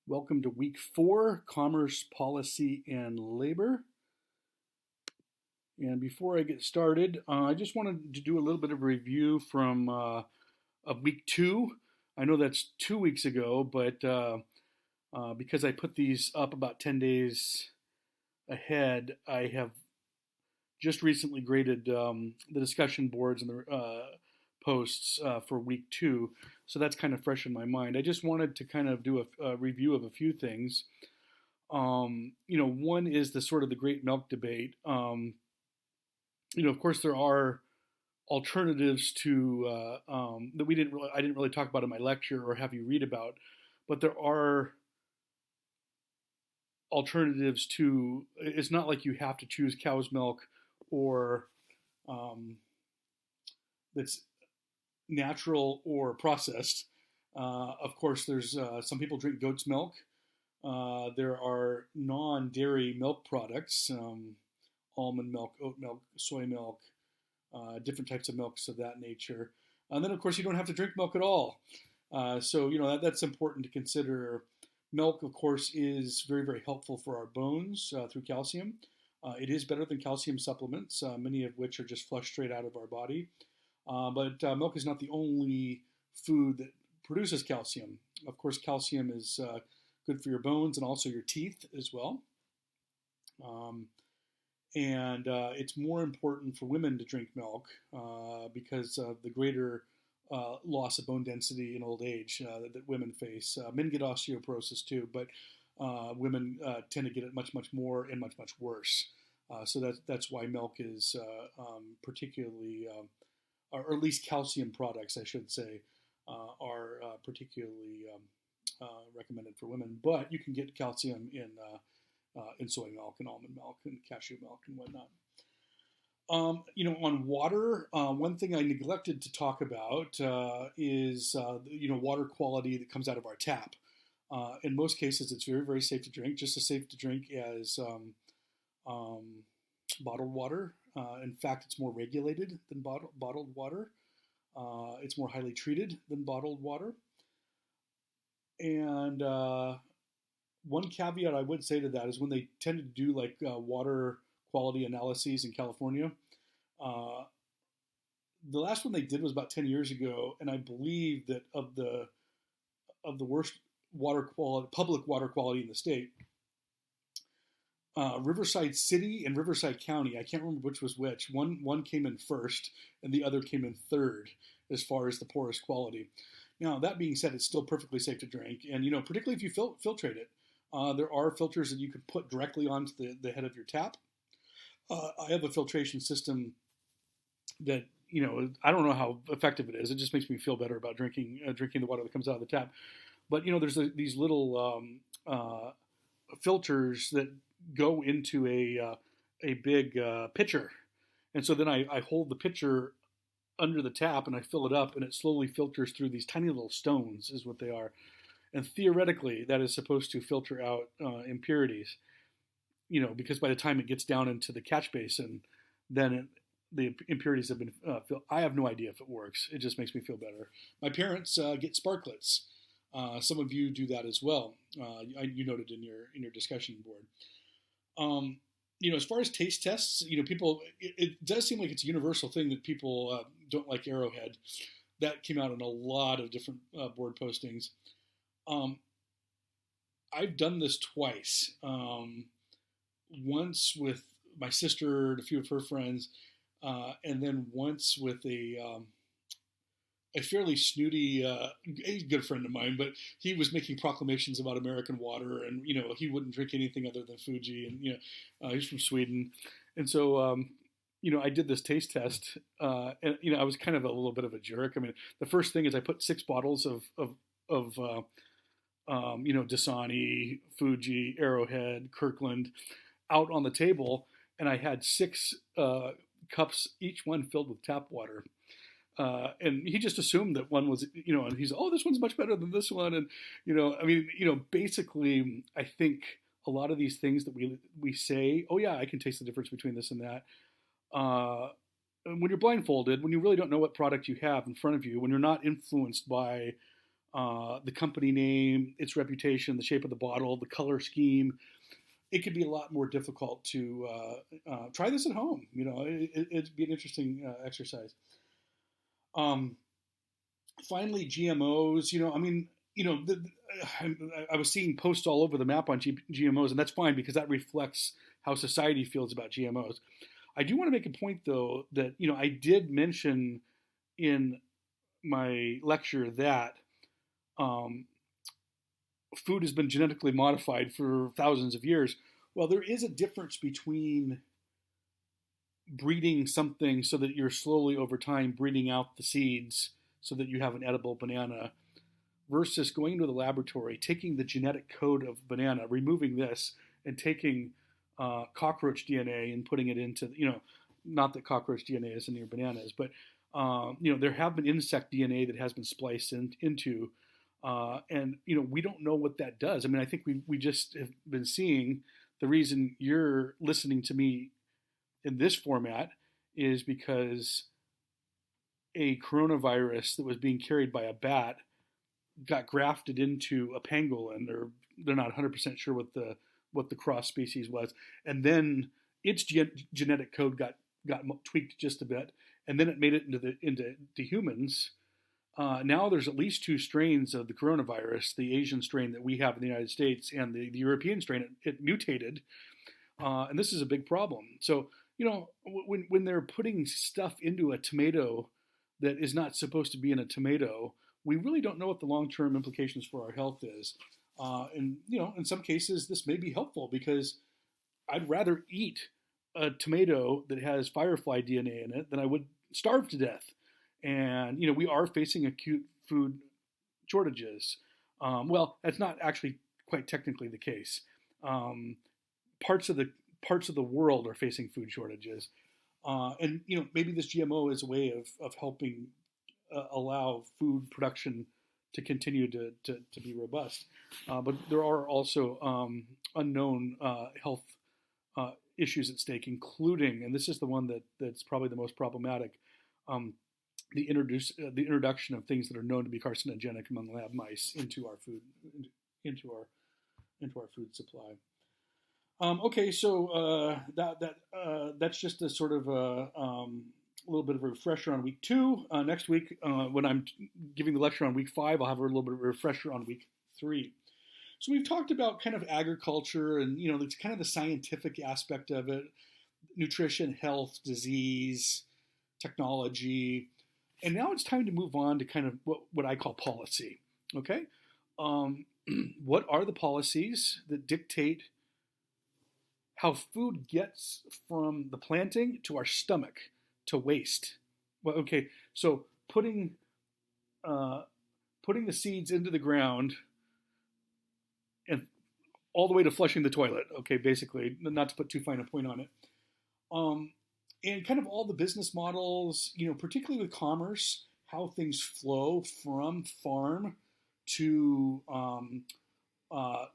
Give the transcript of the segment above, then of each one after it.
Welcome to week 4, Commerce, Policy, and Labor. And before I get started, I just wanted to do a little bit of a review from of week 2. I know that's 2 weeks ago, but because I put these up about 10 days ahead, I have just recently graded the discussion boards and the posts for week 2. So that's kind of fresh in my mind. I just wanted to kind of do a review of a few things. One is the sort of the great milk debate. Of course, there are alternatives to that I didn't really talk about in my lecture or have you read about, but there are alternatives to. It's not like you have to choose cow's milk or that's natural or processed. Of course, there's some people drink goat's milk. There are non-dairy milk products, almond milk, oat milk, soy milk, different types of milks of that nature. And then, of course, you don't have to drink milk at all. That's important to consider. Milk, of course, is very, very helpful for our bones through calcium. It is better than calcium supplements, many of which are just flushed straight out of our body. But milk is not the only food that produces calcium. Of course, calcium is good for your bones and also your teeth as well. It's more important for women to drink milk because of the greater loss of bone density in old age that women face. Men get osteoporosis too, but women tend to get it much, much more and much, much worse. So that's why milk is particularly or at least calcium products, I should say, are particularly recommended for women. But you can get calcium in soy milk and almond milk and cashew milk and whatnot. On water, one thing I neglected to talk about is water quality that comes out of our tap. In most cases, it's very, very safe to drink, just as safe to drink as bottled water. In fact, it's more regulated than bottled water. It's more highly treated than bottled water. And one caveat I would say to that is when they tend to do like water quality analyses in California, the last one they did was about 10 years ago, and I believe that of the worst public water quality in the state, Riverside City and Riverside County, I can't remember which was which. One came in first, and the other came in third as far as the poorest quality. Now, that being said, it's still perfectly safe to drink, and particularly if you filtrate it. There are filters that you can put directly onto the head of your tap. I have a filtration system that I don't know how effective it is. It just makes me feel better about drinking the water that comes out of the tap. But there's these little filters that go into a big pitcher, and so then I hold the pitcher under the tap and I fill it up, and it slowly filters through these tiny little stones, is what they are. And theoretically, that is supposed to filter out impurities. Because by the time it gets down into the catch basin, then the impurities have been filled. I have no idea if it works. It just makes me feel better. My parents get sparklets. Some of you do that as well. You noted in your discussion board. As far as taste tests, people, it does seem like it's a universal thing that people don't like Arrowhead. That came out in a lot of different board postings. I've done this twice. Once with my sister and a few of her friends, and then once with a fairly snooty, a good friend of mine, but he was making proclamations about American water, and he wouldn't drink anything other than Fuji, and he's from Sweden, and so I did this taste test, and I was kind of a little bit of a jerk. I mean, the first thing is I put 6 bottles of Dasani, Fuji, Arrowhead, Kirkland out on the table, and I had 6 cups, each one filled with tap water. And he just assumed that one was, and he's, oh, this one's much better than this one. And, basically, I think a lot of these things that we say, oh yeah, I can taste the difference between this and that. When you're blindfolded, when you really don't know what product you have in front of you, when you're not influenced by the company name, its reputation, the shape of the bottle, the color scheme. It could be a lot more difficult to try this at home. It'd be an interesting exercise. Finally, GMOs. I was seeing posts all over the map on GMOs, and that's fine because that reflects how society feels about GMOs. I do want to make a point, though, that I did mention in my lecture that food has been genetically modified for thousands of years. Well, there is a difference between breeding something so that you're slowly over time breeding out the seeds so that you have an edible banana versus going to the laboratory, taking the genetic code of banana, removing this, and taking cockroach DNA and putting it into, not that cockroach DNA is in your bananas, but, there have been insect DNA that has been spliced into, and, we don't know what that does. I mean, I think we just have been seeing the reason you're listening to me in this format is because a coronavirus that was being carried by a bat got grafted into a pangolin, or they're not 100% sure what the cross species was, and then its genetic code got tweaked just a bit, and then it made it into humans. Now there's at least two strains of the coronavirus: the Asian strain that we have in the United States, and the European strain. It mutated, and this is a big problem. So when they're putting stuff into a tomato that is not supposed to be in a tomato, we really don't know what the long-term implications for our health is. And in some cases, this may be helpful because I'd rather eat a tomato that has firefly DNA in it than I would starve to death. And, we are facing acute food shortages. Well, that's not actually quite technically the case. Parts of the world are facing food shortages. And maybe this GMO is a way of helping allow food production to continue to be robust. But there are also unknown health issues at stake, including, and this is the one that's probably the most problematic, the introduction of things that are known to be carcinogenic among lab mice into our food, into our food supply. Okay, so that's just a sort of a little bit of a refresher on week 2. Next week, when I'm giving the lecture on week 5, I'll have a little bit of a refresher on week 3. So we've talked about kind of agriculture and, it's kind of the scientific aspect of it, nutrition, health, disease, technology. And now it's time to move on to kind of what I call policy, okay? What are the policies that dictate how food gets from the planting to our stomach to waste? Well, okay, so putting the seeds into the ground and all the way to flushing the toilet, okay, basically, not to put too fine a point on it. And kind of all the business models, particularly with commerce, how things flow from farm to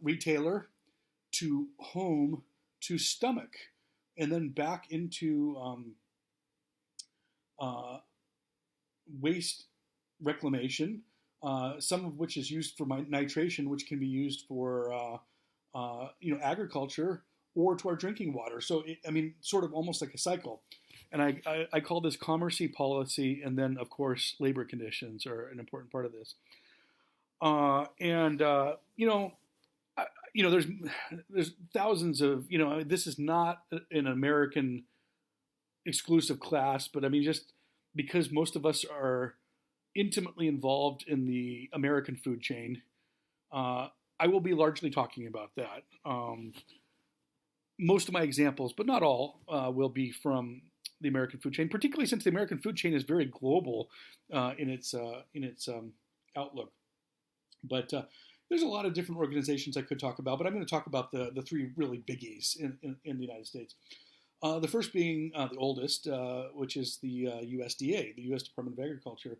retailer to home to stomach, and then back into waste reclamation, some of which is used for nitration, which can be used for agriculture or to our drinking water. So, sort of almost like a cycle. And I call this commerce policy, and then, of course, labor conditions are an important part of this. There's thousands of, this is not an American exclusive class, but just because most of us are intimately involved in the American food chain, I will be largely talking about that. Most of my examples, but not all, will be from the American food chain, particularly since the American food chain is very global in its outlook. But there's a lot of different organizations I could talk about, but I'm going to talk about the 3 really biggies in the United States. The first being the oldest, which is the USDA, the U.S. Department of Agriculture,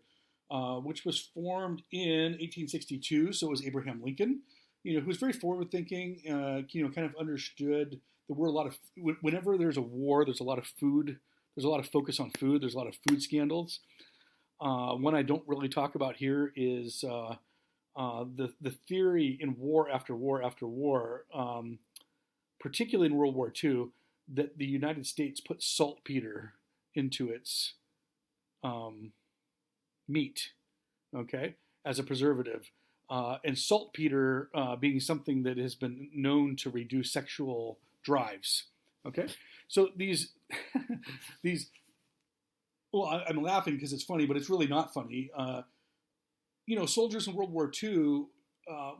which was formed in 1862. So it was Abraham Lincoln, who was very forward-thinking, kind of understood there were a lot of, whenever there's a war, there's a lot of food, there's a lot of focus on food, there's a lot of food scandals. One I don't really talk about here is the theory in war after war after war, particularly in World War II, that the United States put saltpeter into its meat, okay, as a preservative. And saltpeter being something that has been known to reduce sexual drives. Okay, so these these. Well, I'm laughing because it's funny, but it's really not funny. Soldiers in World War II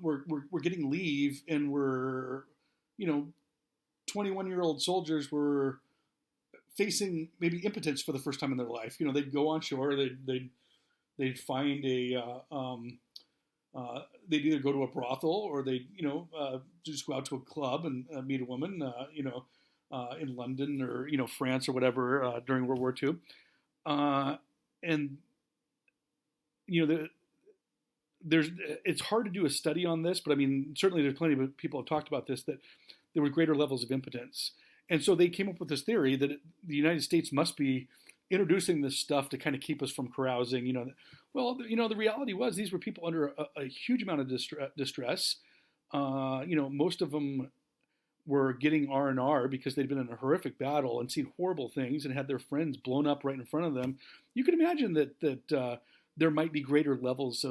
were getting leave, and were, 21-year-old soldiers were facing maybe impotence for the first time in their life. They'd go on shore, they'd find they'd either go to a brothel, or they'd just go out to a club and meet a woman, in London or France or whatever during World War II, and it's hard to do a study on this, but I mean certainly there's plenty of people have talked about this, that there were greater levels of impotence, and so they came up with this theory that the United States must be introducing this stuff to kind of keep us from carousing. The reality was these were people under a huge amount of distress. Most of them were getting R&R because they'd been in a horrific battle and seen horrible things and had their friends blown up right in front of them. You can imagine that there might be greater levels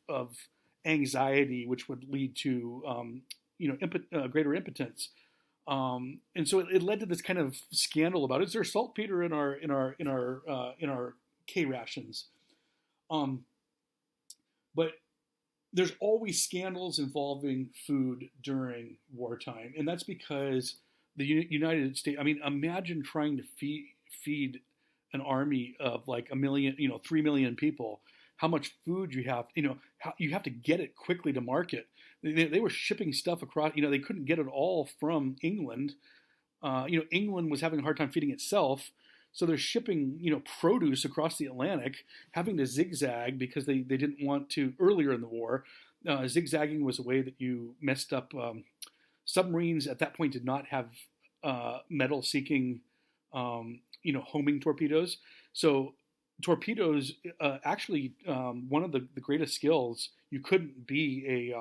of anxiety, which would lead to greater impotence. And so it led to this kind of scandal about, is there saltpeter in our K rations? But there's always scandals involving food during wartime, and that's because the United States. I mean, imagine trying to feed an army of like 3 million people. How much food you have? How you have to get it quickly to market. They were shipping stuff across. They couldn't get it all from England. England was having a hard time feeding itself. So they're shipping, produce across the Atlantic, having to zigzag because they didn't want to, earlier in the war, zigzagging was a way that you messed up. Submarines at that point did not have metal-seeking, homing torpedoes. So torpedoes, actually, one of the greatest skills, you couldn't be a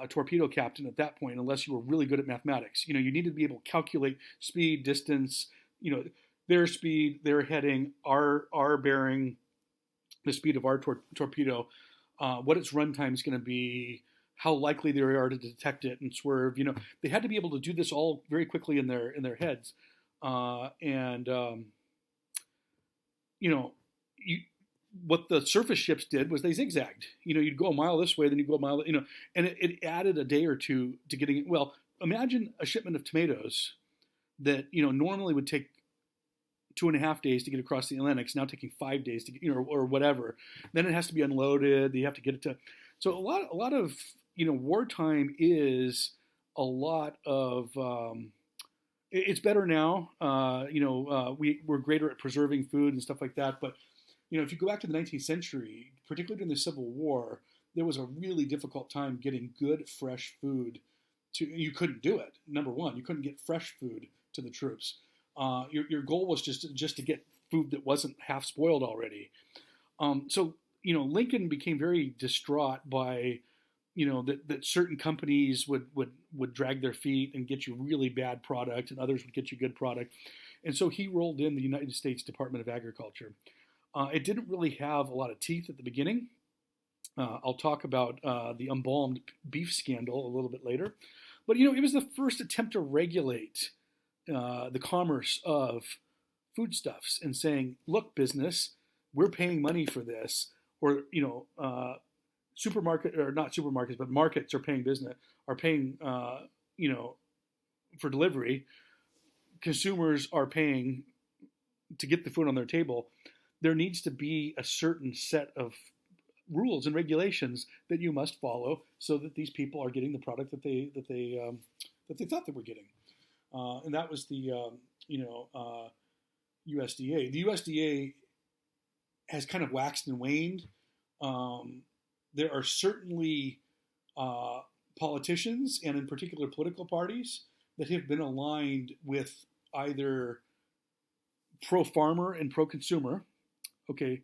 torpedo captain at that point unless you were really good at mathematics. You needed to be able to calculate speed, distance, their speed, their heading, our bearing, the speed of our torpedo, what its runtime is going to be, how likely they are to detect it and swerve. They had to be able to do this all very quickly in their heads, what the surface ships did was they zigzagged. You'd go a mile this way, then you'd go a mile, and it added a day or two to getting it. Well, imagine a shipment of tomatoes that normally would take 2.5 days to get across the Atlantic. It's now taking 5 days to get, or whatever. Then it has to be unloaded. You have to get it to. So a lot of wartime is a lot of. It's better now. We're greater at preserving food and stuff like that. But if you go back to the 19th century, particularly during the Civil War, there was a really difficult time getting good, fresh food. You couldn't do it. Number one, you couldn't get fresh food to the troops. Your goal was just to get food that wasn't half spoiled already. So Lincoln became very distraught by that certain companies would drag their feet and get you really bad product, and others would get you good product. And so he rolled in the United States Department of Agriculture. It didn't really have a lot of teeth at the beginning. I'll talk about the embalmed beef scandal a little bit later. But it was the first attempt to regulate the commerce of foodstuffs and saying, look, business, we're paying money for this, or supermarket, or not supermarkets, but markets are paying for delivery. Consumers are paying to get the food on their table. There needs to be a certain set of rules and regulations that you must follow so that these people are getting the product that they thought they were getting. And that was the USDA. The USDA has kind of waxed and waned. There are certainly politicians, and in particular political parties, that have been aligned with either pro-farmer and pro-consumer. Okay,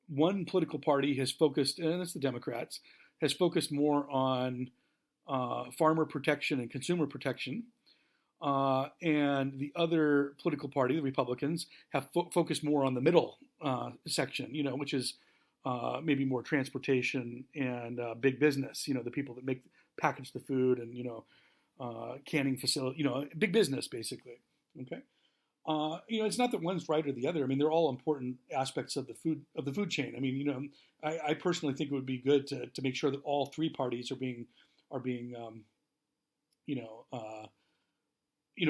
one political party has focused, and it's the Democrats, has focused more on farmer protection and consumer protection. And the other political party, the Republicans, have focused more on the middle section, which is maybe more transportation and big business. The people that package the food and canning facility. Big business basically. Okay. It's not that one's right or the other. I mean, they're all important aspects of the food chain. I mean, I personally think it would be good to make sure that all three parties are being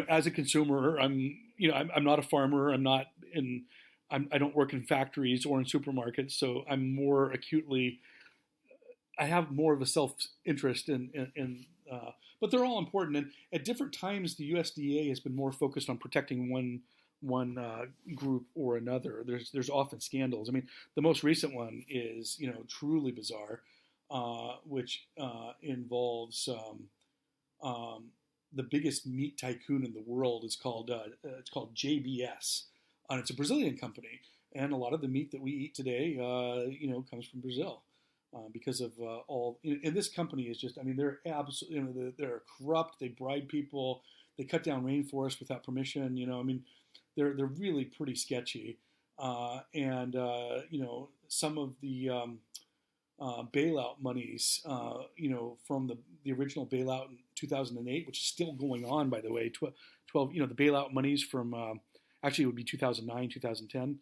as a consumer, I'm not a farmer. I don't work in factories or in supermarkets, so I have more of a self-interest but they're all important. And at different times, the USDA has been more focused on protecting one group or another. There's often scandals. I mean, the most recent one is truly bizarre, which involves the biggest meat tycoon in the world. It's called JBS, and it's a Brazilian company. And a lot of the meat that we eat today, comes from Brazil. Because of and this company is just, I mean, they're absolutely, they're corrupt. They bribe people. They cut down rainforests without permission. I mean, they're really pretty sketchy. And some of the bailout monies, from the original bailout in 2008, which is still going on, by the way. 12, the bailout monies from actually it would be 2009, 2010.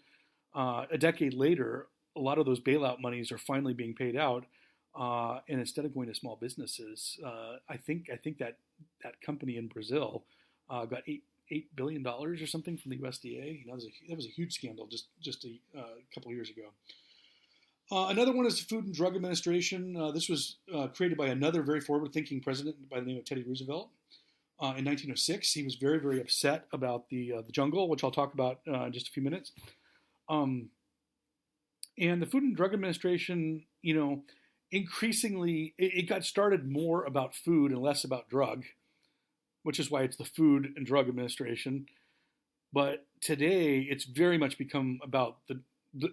A decade later, a lot of those bailout monies are finally being paid out, and instead of going to small businesses, I think that company in Brazil got $8 billion or something from the USDA. That was a huge scandal just a couple of years ago. Another one is the Food and Drug Administration. This was created by another very forward-thinking president by the name of Teddy Roosevelt. In 1906, he was very, very upset about the jungle, which I'll talk about in just a few minutes. And the Food and Drug Administration, increasingly, it got started more about food and less about drug, which is why it's the Food and Drug Administration. But today, it's very much become about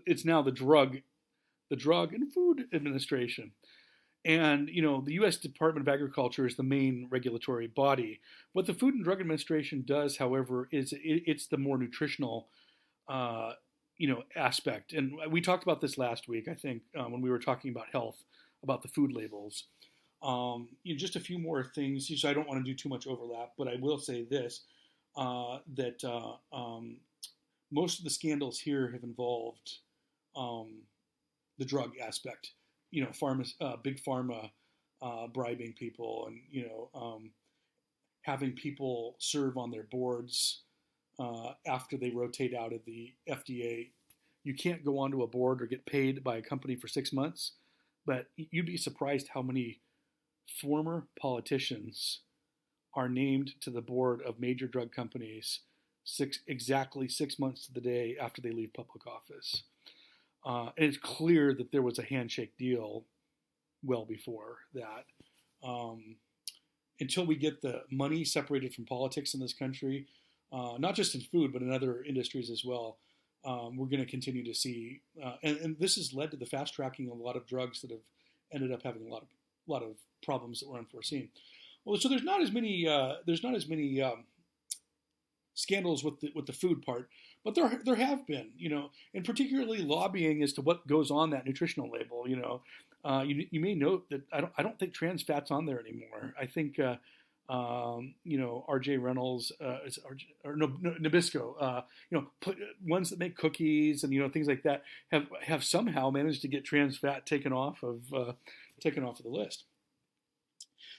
it's now the Drug and Food Administration. And, the U.S. Department of Agriculture is the main regulatory body. What the Food and Drug Administration does, however, is it's the more nutritional aspect. And we talked about this last week, I think, when we were talking about health, about the food labels. Just a few more things. So I don't want to do too much overlap, but I will say this, that most of the scandals here have involved the drug aspect. Big pharma bribing people and, having people serve on their boards after they rotate out of the FDA. You can't go onto a board or get paid by a company for 6 months, but you'd be surprised how many former politicians are named to the board of major drug companies exactly 6 months to the day after they leave public office. And it's clear that there was a handshake deal well before that. Until we get the money separated from politics in this country, not just in food, but in other industries as well, we're going to continue to see, and this has led to the fast tracking of a lot of drugs that have ended up having a lot of problems that were unforeseen. Well, so there's not as many scandals with the food part, but there have been, and particularly lobbying as to what goes on that nutritional label. You may note that I don't think trans fat's on there anymore. I think R.J. Reynolds Nabisco, ones that make cookies and things like that have somehow managed to get trans fat taken off of the list.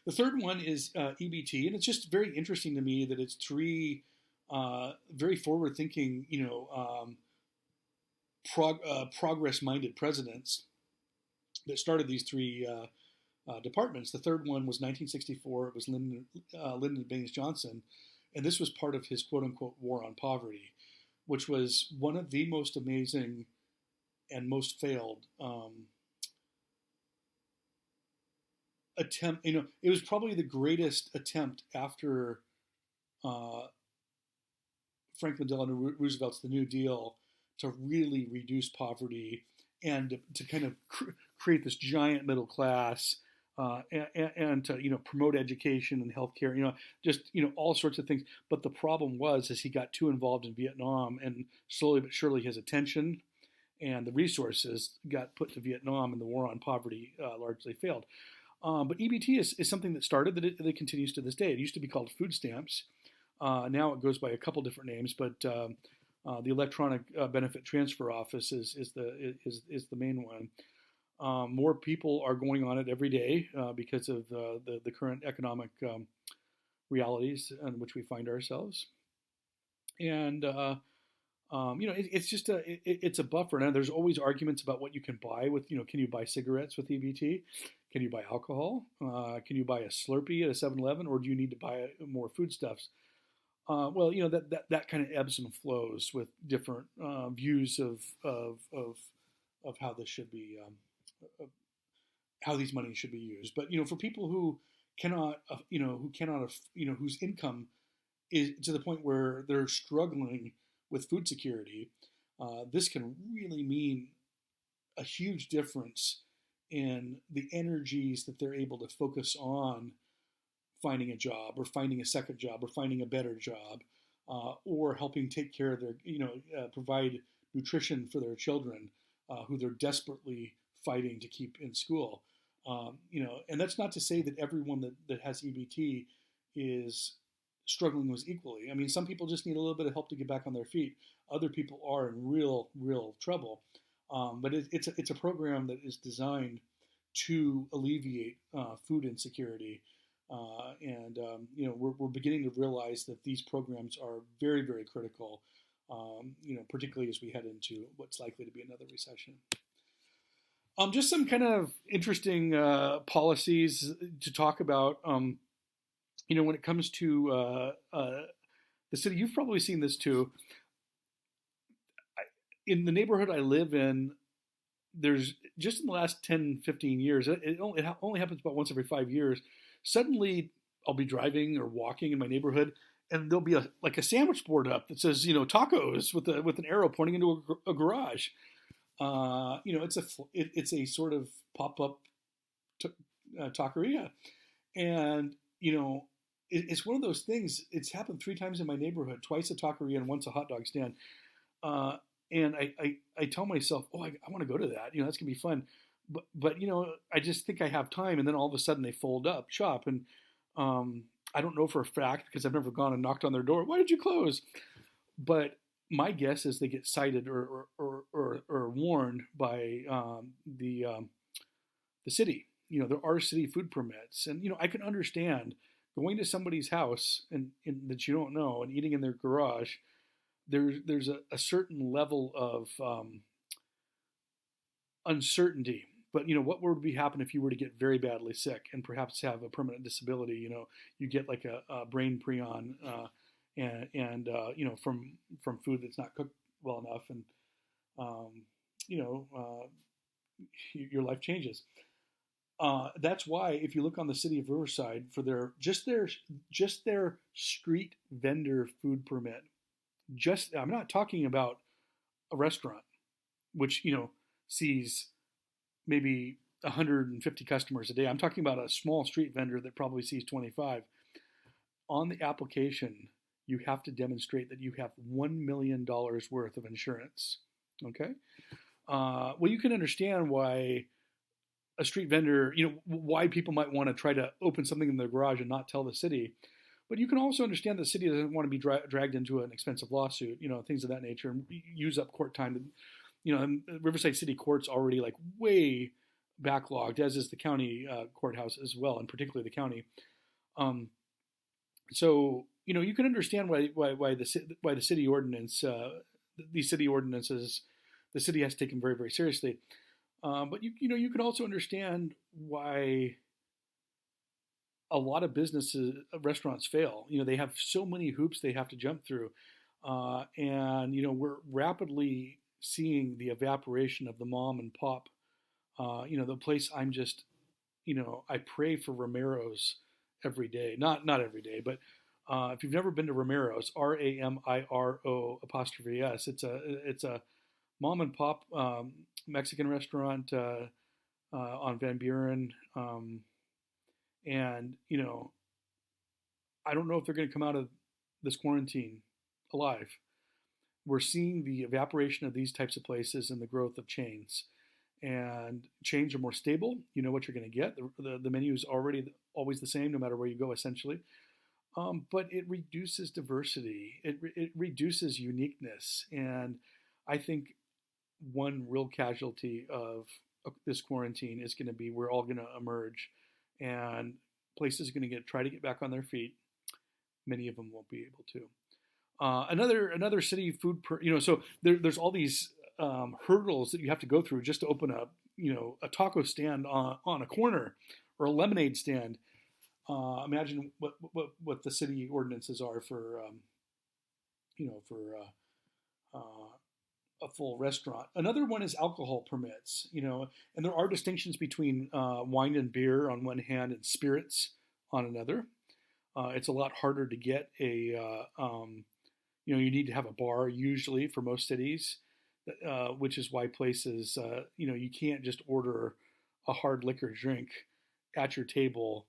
The third one is EBT, and it's just very interesting to me that it's three very forward-thinking, progress-minded presidents that started these three departments. The third one was 1964. It was Lyndon Baines Johnson, and this was part of his quote-unquote war on poverty, which was one of the most amazing and most failed attempt. It was probably the greatest attempt after Franklin Delano Roosevelt's The New Deal to really reduce poverty and to kind of create this giant middle class, and to promote education and healthcare, just all sorts of things. But the problem was, is he got too involved in Vietnam, and slowly but surely his attention and the resources got put to Vietnam, and the war on poverty largely failed. But EBT is something that started, that continues to this day. It used to be called food stamps. Now it goes by a couple different names, but the Electronic Benefit Transfer Office is the main one. More people are going on it every day because of the current economic realities in which we find ourselves, and it's just it's a buffer. Now there's always arguments about what you can buy with, can you buy cigarettes with EBT? Can you buy alcohol? Can you buy a Slurpee at a 7-Eleven, or do you need to buy more foodstuffs? Well, that kind of ebbs and flows with different views of how this should be, how these monies should be used. But for people who cannot, whose income is to the point where they're struggling with food security, this can really mean a huge difference in the energies that they're able to focus on finding a job, or finding a second job, or finding a better job, or helping take care of their, provide nutrition for their children, who they're desperately fighting to keep in school. And that's not to say that everyone that has EBT is struggling with equally. I mean, some people just need a little bit of help to get back on their feet. Other people are in real trouble. But it's a program that is designed to alleviate food insecurity, and we're beginning to realize that these programs are very, very critical, particularly as we head into what's likely to be another recession. Just some kind of interesting policies to talk about. When it comes to the city, you've probably seen this too. In the neighborhood I live in, there's just in the last 10, 15 years, it only happens about once every 5 years. Suddenly, I'll be driving or walking in my neighborhood, and there'll be a sandwich board up that says, tacos with an arrow pointing into a garage. It's a sort of pop-up taqueria, and it's one of those things. It's happened 3 times in my neighborhood: twice a taqueria and once a hot dog stand. And I tell myself, I want to go to that. That's gonna be fun. But I just think I have time, and then all of a sudden they fold up shop, and I don't know for a fact because I've never gone and knocked on their door. Why did you close? But my guess is they get cited or warned by the city. There are city food permits, and I can understand going to somebody's house and that you don't know and eating in their garage. There's a certain level of uncertainty. But what would happen if you were to get very badly sick and perhaps have a permanent disability? You get like a brain prion, and from food that's not cooked well enough, and your life changes. That's why if you look on the city of Riverside for their street vendor food permit, I'm not talking about a restaurant, which sees maybe 150 customers a day. I'm talking about a small street vendor that probably sees 25. On the application, you have to demonstrate that you have $1 million worth of insurance. Okay? Well, you can understand why a street vendor, why people might want to try to open something in their garage and not tell the city. But you can also understand the city doesn't want to be dragged into an expensive lawsuit, things of that nature, and use up court time. And Riverside City Court's already way backlogged, as is the county courthouse as well, and particularly the county. So you can understand why the city ordinance, these city ordinances, the city has taken very, very seriously. But you can also understand why a lot of restaurants fail. They have so many hoops they have to jump through, and we're rapidly seeing the evaporation of the mom and pop. The place I'm just, I pray for Romero's every day. Not every day, but if you've never been to Romero's, RAMIRO''S, it's a mom and pop Mexican restaurant on Van Buren, and I don't know if they're going to come out of this quarantine alive. We're seeing the evaporation of these types of places and the growth of chains. And chains are more stable. You know what you're going to get. The menu is already always the same no matter where you go, essentially. But it reduces diversity. It reduces uniqueness. And I think one real casualty of this quarantine is going to be we're all going to emerge, and places are going to try to get back on their feet. Many of them won't be able to. Another city food, so there's all these hurdles that you have to go through just to open a taco stand on a corner or a lemonade stand. Imagine what the city ordinances are for a full restaurant. Another one is alcohol permits, and there are distinctions between wine and beer on one hand and spirits on another. It's a lot harder to get you need to have a bar usually for most cities, which is why places, you can't just order a hard liquor drink at your table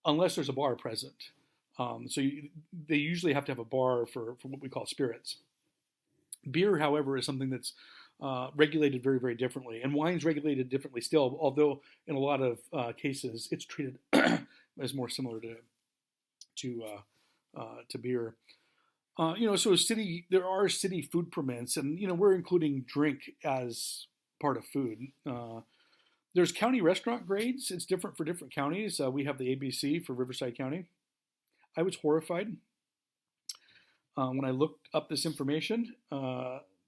unless there's a bar present. They usually have to have a bar for what we call spirits. Beer, however, is something that's regulated very, very differently, and wine's regulated differently still, although in a lot of cases it's treated as more similar to beer. So there are city food permits, and we're including drink as part of food. There's county restaurant grades. It's different for different counties. We have the ABC for Riverside County. I was horrified when I looked up this information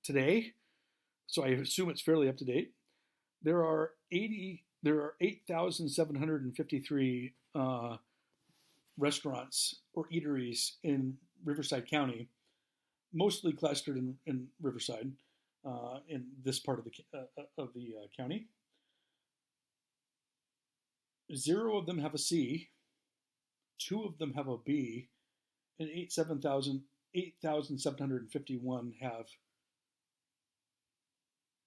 today, so I assume it's fairly up to date. There are 8,753 restaurants or eateries in Riverside County, mostly clustered in Riverside, in this part of the county. 0 of them have a C, 2 of them have a B, and 8,751 have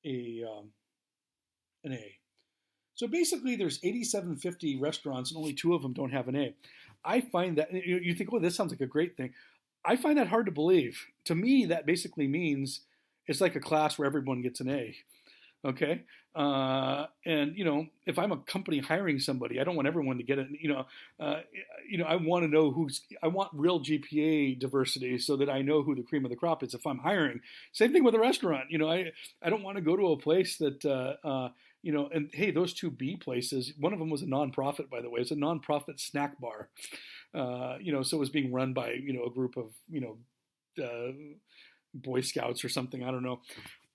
an A. So basically, there's 8,750 restaurants, and only 2 of them don't have an A. I find that, you think, oh, this sounds like a great thing. I find that hard to believe. To me, that basically means it's like a class where everyone gets an A. Okay? And, if I'm a company hiring somebody, I don't want everyone to get it. I want to know I want real GPA diversity so that I know who the cream of the crop is if I'm hiring. Same thing with a restaurant. I don't want to go to a place that, and hey, those 2 B places, one of them was a nonprofit, by the way. It's a nonprofit snack bar. So it was being run by, a group of, Boy Scouts or something. I don't know.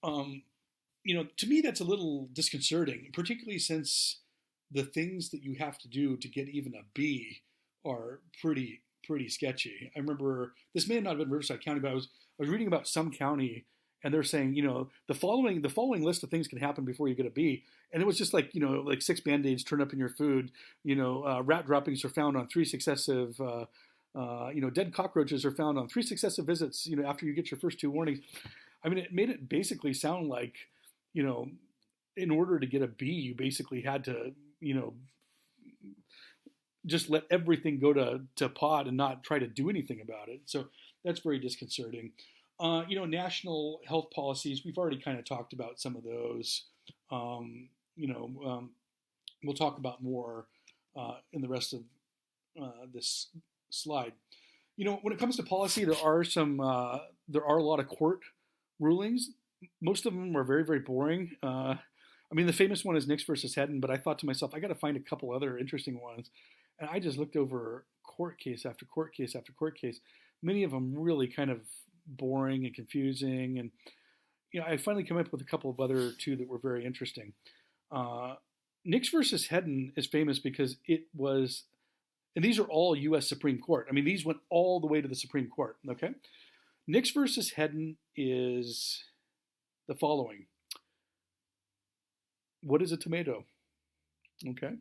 To me, that's a little disconcerting, particularly since the things that you have to do to get even a B are pretty sketchy. I remember, this may not have been Riverside County, but I was reading about some county, and they're saying, the following list of things can happen before you get a B, and it was just like, like 6 Band-Aids turn up in your food, rat droppings are found on 3 successive, dead cockroaches are found on 3 successive visits, after you get your first 2 warnings. I mean, it made it basically sound like, in order to get a B, you basically had to, just let everything go to pot and not try to do anything about it. So that's very disconcerting. National health policies, we've already kind of talked about some of those. We'll talk about more in the rest of this slide. When it comes to policy, there are a lot of court rulings. Most of them are very, very boring. The famous one is Knicks versus Hedden, but I thought to myself, I got to find a couple other interesting ones. And I just looked over court case after court case after court case. Many of them really kind of boring and confusing. And, I finally came up with a couple of other 2 that were very interesting. Knicks versus Hedden is famous because it was, and these are all U.S. Supreme Court. These went all the way to the Supreme Court, okay? Knicks versus Hedden is the following. What is a tomato? Okay.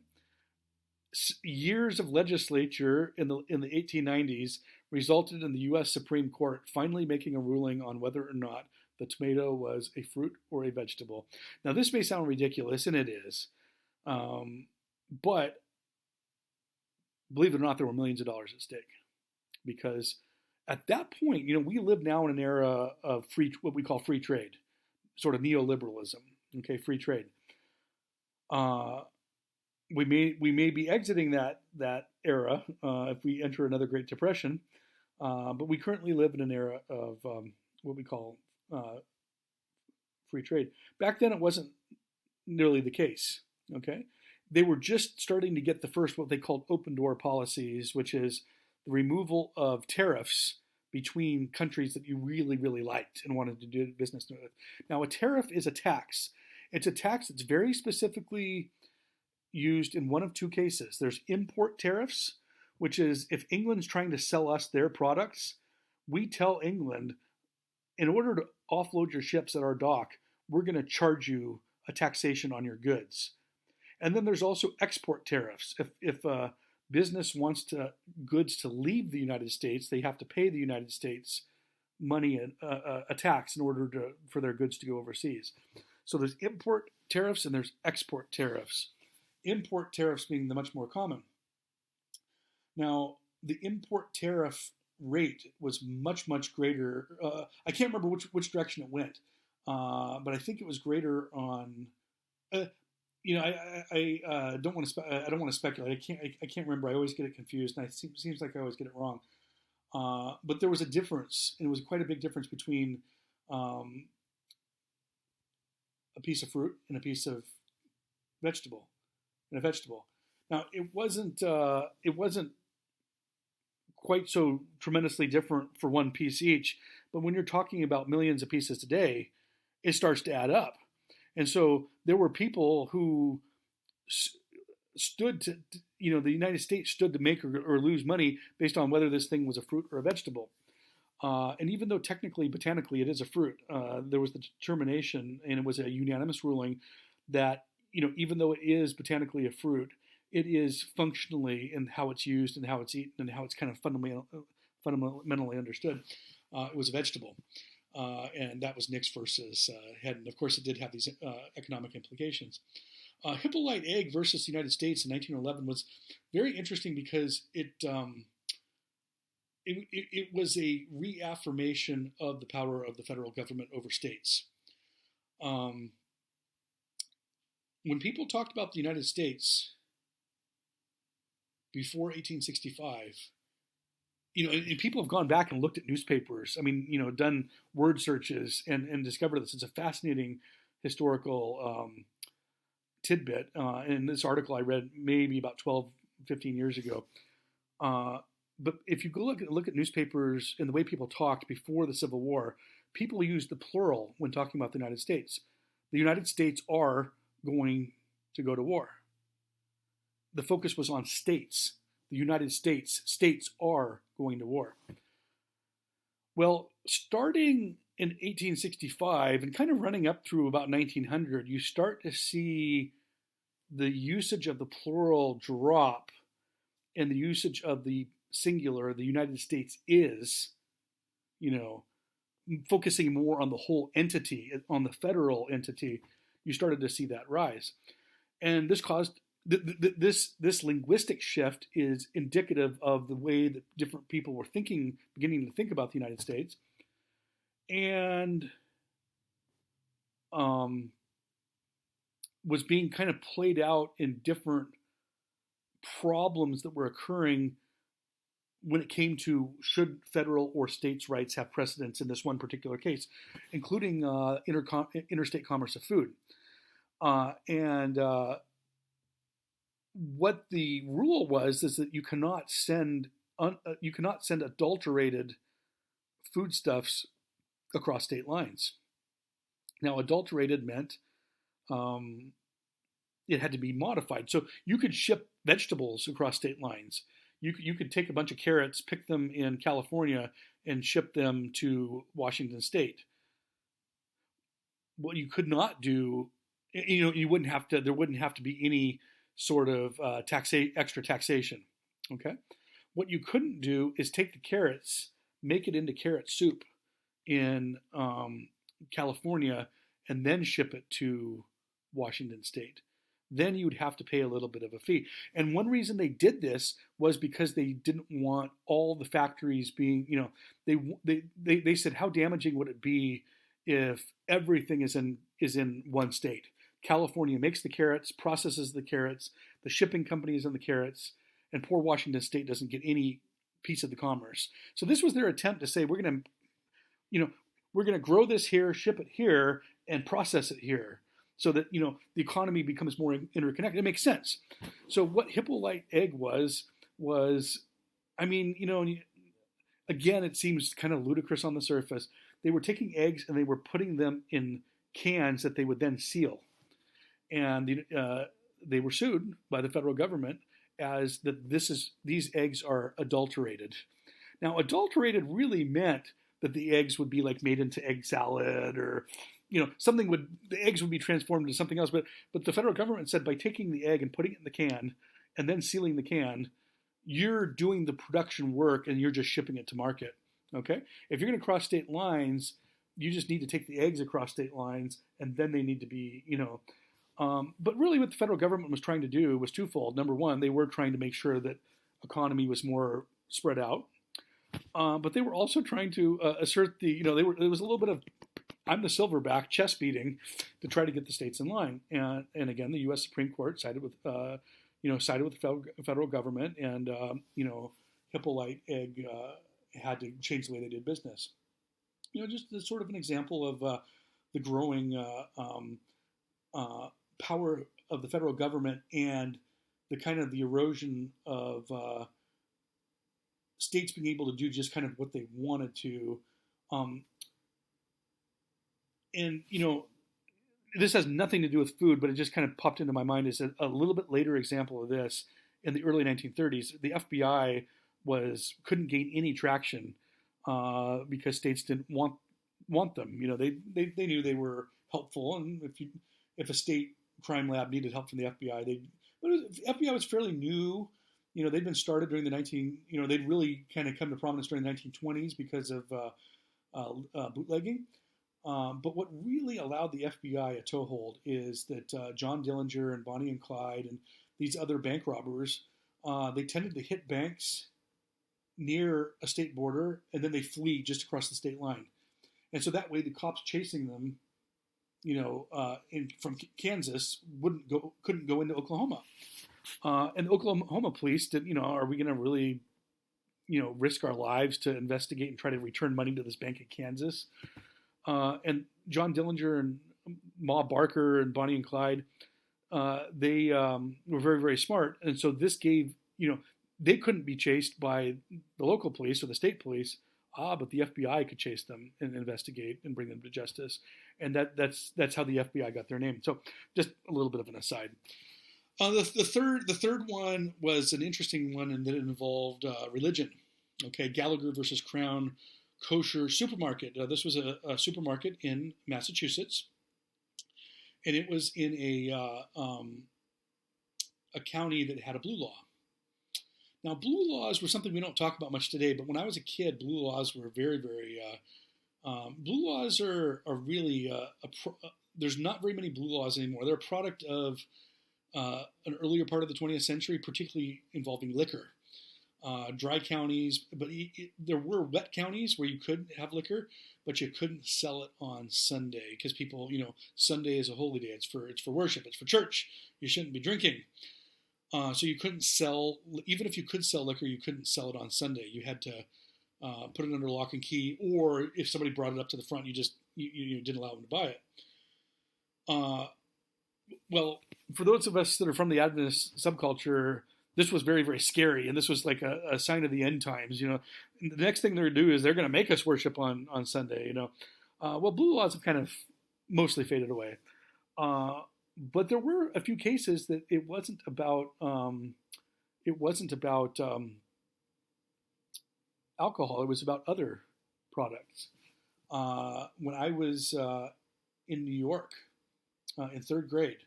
Years of legislature in the 1890s resulted in the U.S. Supreme Court finally making a ruling on whether or not the tomato was a fruit or a vegetable. Now, this may sound ridiculous, and it is, but believe it or not, there were millions of dollars at stake because at that point, we live now in an era of what we call free trade, sort of neoliberalism. Okay, free trade. We may be exiting that era if we enter another Great Depression, but we currently live in an era of what we call free trade. Back then, it wasn't nearly the case. Okay, they were just starting to get the first what they called open door policies, which is the removal of tariffs between countries that you really, really liked and wanted to do business with. Now, a tariff is a tax. It's a tax that's very specifically used in one of two cases. There's import tariffs, which is if England's trying to sell us their products, we tell England, in order to offload your ships at our dock, we're going to charge you a taxation on your goods. And then there's also export tariffs. If a business wants goods to leave the United States, they have to pay the United States money, a tax, in order for their goods to go overseas. So there's import tariffs and there's export tariffs. Import tariffs being the much more common. Now, the import tariff rate was much, much greater. I can't remember which direction it went, but I think it was greater on. I don't want to speculate. I can't remember. I always get it confused, and it seems like I always get it wrong. But there was a difference, and it was quite a big difference between a piece of fruit and a piece of vegetable. Now, it wasn't quite so tremendously different for one piece each, but when you're talking about millions of pieces a day, it starts to add up. And so there were people who stood to, the United States stood to make or lose money based on whether this thing was a fruit or a vegetable. And even though technically, botanically, it is a fruit, there was the determination, and it was a unanimous ruling, that even though it is botanically a fruit, it is functionally in how it's used and how it's eaten and how it's kind of fundamentally understood. It was a vegetable. And that was Knicks versus Hedden. Of course, it did have these economic implications. Hippolyte egg versus the United States in 1911 was very interesting because it was a reaffirmation of the power of the federal government over states. When people talked about the United States before 1865, and people have gone back and looked at newspapers. I mean, done word searches and discovered this. It's a fascinating historical tidbit. In this article I read maybe about 12, 15 years ago. But if you go look at newspapers and the way people talked before the Civil War, people used the plural when talking about the United States. The United States are going to go to war. The focus was on states. The United states are going to war. Well, starting in 1865 and kind of running up through about 1900, you start to see the usage of the plural drop and the usage of the singular, the United States is, focusing more on the whole entity, on the federal entity. You started to see that rise. And this caused this linguistic shift is indicative of the way that different people were beginning to think about the United States, and was being kind of played out in different problems that were occurring when it came to should federal or states' rights have precedence in this one particular case, including interstate commerce of food, and what the rule was is that you cannot send adulterated foodstuffs across state lines. Now, adulterated meant it had to be modified. So you could ship vegetables across state lines. You could take a bunch of carrots, pick them in California, and ship them to Washington State. What you could not do, you wouldn't have to. There wouldn't have to be any sort of extra taxation. Okay, what you couldn't do is take the carrots, make it into carrot soup in California and then ship it to Washington State. Then you would have to pay a little bit of a fee. And one reason they did this was because they didn't want all the factories being, they said, how damaging would it be if everything is in one state? California makes the carrots, processes the carrots, the shipping company is on the carrots, and poor Washington State doesn't get any piece of the commerce. So this was their attempt to say, we're going to grow this here, ship it here, and process it here, so that the economy becomes more interconnected. It makes sense. So what Hippolyte egg was, I mean, again, it seems kind of ludicrous on the surface. They were taking eggs and they were putting them in cans that they would then seal, and they were sued by the federal government as that these eggs are adulterated. Now, adulterated really meant that the eggs would be like made into egg salad, or the eggs would be transformed into something else. But the federal government said, by taking the egg and putting it in the can and then sealing the can, you're doing the production work and you're just shipping it to market. Okay? If you're going to cross state lines, you just need to take the eggs across state lines, and then they need to be, but really what the federal government was trying to do was twofold. Number one, they were trying to make sure that economy was more spread out. But they were also trying to assert it was a little bit of I'm the silverback chest beating to try to get the states in line. And again, the U.S. Supreme Court sided with the federal government, and Hippolyte egg had to change the way they did business. Just as sort of an example of the growing power of the federal government and the kind of the erosion of states being able to do just kind of what they wanted to. And this has nothing to do with food, but it just kind of popped into my mind as a little bit later example of this. In the early 1930s, the FBI couldn't gain any traction because states didn't want them. They knew they were helpful, and if a state crime lab needed help from the FBI, FBI was fairly new. They'd been started during they'd really kind of come to prominence during the 1920s because of bootlegging. But what really allowed the FBI a toehold is that John Dillinger and Bonnie and Clyde and these other bank robbers, they tended to hit banks near a state border, and then they flee just across the state line. And so that way the cops chasing them, from Kansas couldn't go into Oklahoma. And the Oklahoma police did, are we going to really, risk our lives to investigate and try to return money to this bank in Kansas? And John Dillinger and Ma Barker and Bonnie and Clyde, they were very, very smart. And so this gave, they couldn't be chased by the local police or the state police, but the FBI could chase them and investigate and bring them to justice. And that's how the FBI got their name. So just a little bit of an aside. The third one was an interesting one, and that it involved religion. Okay, Gallagher versus Crown Kosher Supermarket. This was a supermarket in Massachusetts, and it was in a county that had a blue law. Now, blue laws were something we don't talk about much today, but when I was a kid, blue laws were very, very. Blue laws are really there's not very many blue laws anymore. They're a product of an earlier part of the 20th century, particularly involving liquor. Dry counties, but there were wet counties where you could have liquor, but you couldn't sell it on Sunday because people, Sunday is a holy day. It's for worship. It's for church. You shouldn't be drinking. So you couldn't sell, even if you could sell liquor, you couldn't sell it on Sunday. You had to put it under lock and key, or if somebody brought it up to the front, you didn't allow them to buy it. Well, for those of us that are from the Adventist subculture, this was very, very scary, and this was like a sign of the end times. The next thing they're going to do is they're going to make us worship on Sunday. Well, blue laws have kind of mostly faded away, but there were a few cases that it wasn't about alcohol. It was about other products. When I was in New York in third grade,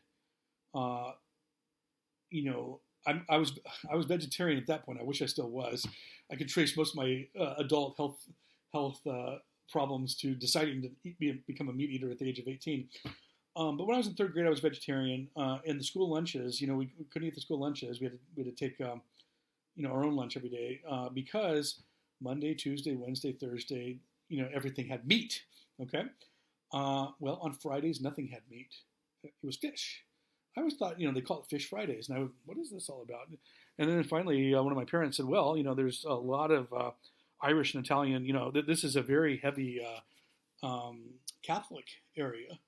I was vegetarian at that point. I wish I still was. I could trace most of my adult health problems to deciding to become a meat eater at the age of 18. But when I was in third grade, I was vegetarian. In the school lunches, we couldn't eat the school lunches. We had to take our own lunch every day because Monday, Tuesday, Wednesday, Thursday, everything had meat. Okay. Well, on Fridays, nothing had meat. It was fish. I always thought, they call it Fish Fridays, and what is this all about? And then finally, one of my parents said, well, there's a lot of Irish and Italian. This is a very heavy Catholic area,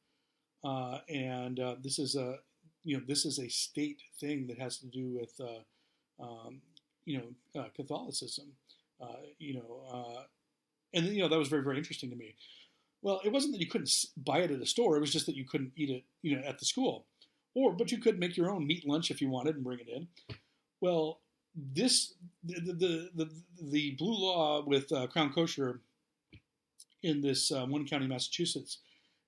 and this is a state thing that has to do with Catholicism, and that was very, very interesting to me. Well, it wasn't that you couldn't buy it at a store; it was just that you couldn't eat it, at the school, but you could make your own meat lunch if you wanted and bring it in. Well, the blue law with Crown Kosher in this one county, Massachusetts,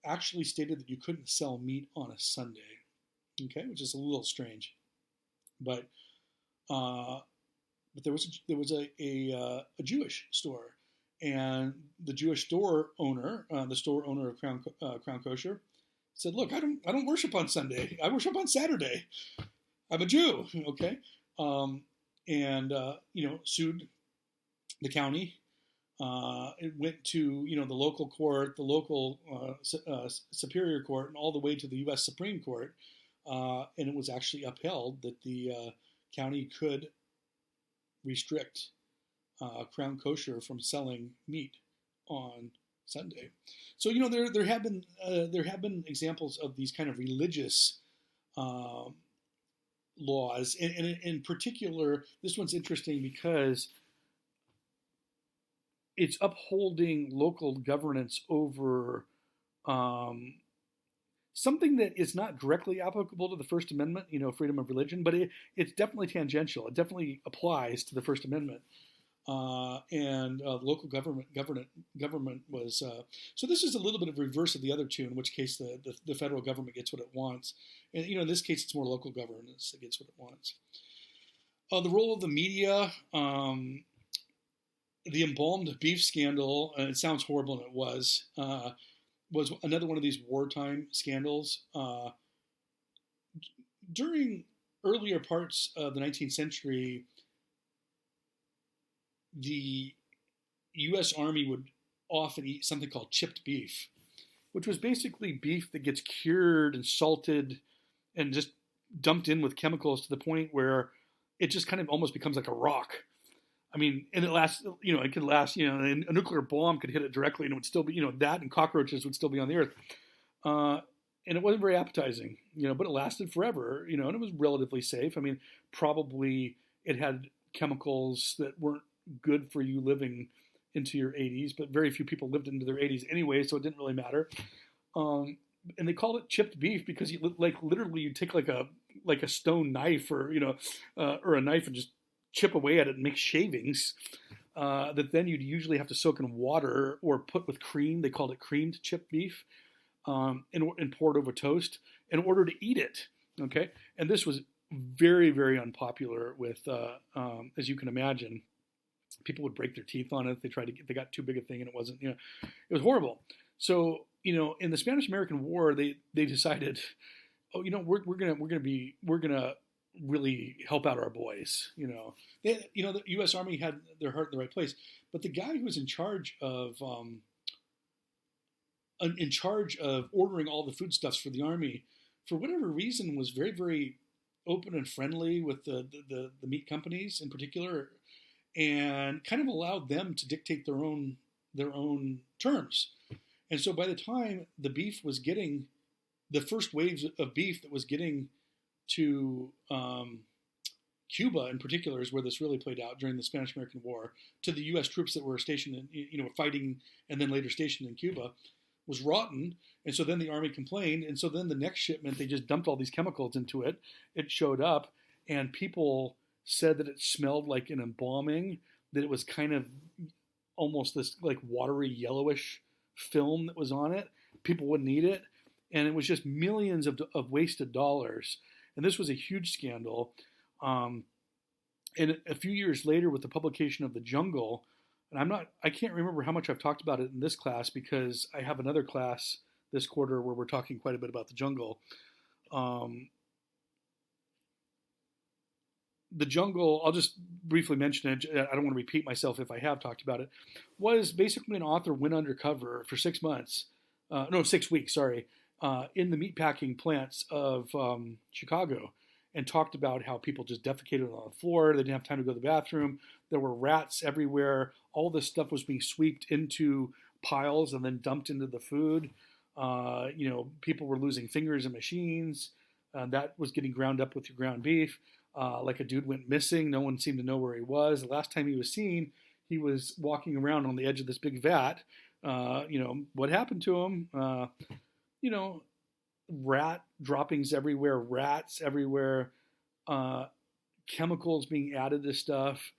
actually stated that you couldn't sell meat on a Sunday. Okay, which is a little strange, but there was a Jewish store, and the Jewish store owner of Crown Kosher, said, "Look, I don't worship on Sunday. I worship on Saturday. I'm a Jew." Okay, and sued the county. It went to the local court, the local superior court, and all the way to the U.S. Supreme Court, and it was actually upheld that the county could restrict Crown Kosher from selling meat on Sunday. So there have been examples of these kind of religious laws, and in particular, this one's interesting because it's upholding local governance over something that is not directly applicable to the First Amendment, freedom of religion, but it's definitely tangential. It definitely applies to the First Amendment. And local government was so. This is a little bit of reverse of the other two, in which case the federal government gets what it wants, and in this case it's more local governance that gets what it wants. The role of the media, the embalmed beef scandal. It sounds horrible, and it was another one of these wartime scandals. During earlier parts of the 19th century, the U.S. Army would often eat something called chipped beef, which was basically beef that gets cured and salted and just dumped in with chemicals to the point where it just kind of almost becomes like a rock. I mean, and it lasts, it could last, and a nuclear bomb could hit it directly and it would still be, that and cockroaches would still be on the earth. And it wasn't very appetizing, but it lasted forever, and it was relatively safe. I mean, probably it had chemicals that weren't good for you living into your 80s, but very few people lived into their 80s anyway, so it didn't really matter. And they called it chipped beef because literally you take like a stone knife or a knife and just chip away at it and make shavings that then you'd usually have to soak in water or put with cream. They called it creamed chipped beef, and poured over toast in order to eat it. Okay, and this was very, very unpopular with, as you can imagine. People would break their teeth on it. They got too big a thing, and it wasn't. It was horrible. So in the Spanish-American War, they decided, we're gonna really help out our boys. The U.S. Army had their heart in the right place, but the guy who was in charge of ordering all the foodstuffs for the army, for whatever reason, was very, very open and friendly with the meat companies in particular, and kind of allowed them to dictate their own terms. And so by the time the beef was getting, the first waves of beef that was getting to Cuba in particular is where this really played out during the Spanish-American War, to the U.S. troops that were stationed in, fighting and then later stationed in Cuba, was rotten. And so then the army complained. And so then the next shipment, they just dumped all these chemicals into it. It showed up, and people said that it smelled like an embalming, that it was kind of almost this like watery yellowish film that was on it. People wouldn't eat it. And it was just millions of wasted dollars. And this was a huge scandal. And a few years later, with the publication of The Jungle, And I can't remember how much I've talked about it in this class because I have another class this quarter where we're talking quite a bit about the jungle. Um, the jungle, I'll just briefly mention it. I don't want to repeat myself if I have talked about it. Was basically an author went undercover for 6 months, no, 6 weeks, sorry, in the meatpacking plants of Chicago, and talked about how people just defecated on the floor. They didn't have time to go to the bathroom. There were rats everywhere. All this stuff was being swept into piles and then dumped into the food. People were losing fingers in machines. That was getting ground up with your ground beef. Like a dude went missing. No one seemed to know where he was. The last time he was seen, he was walking around on the edge of this big vat. What happened to him? Rat droppings everywhere, rats everywhere, chemicals being added to stuff.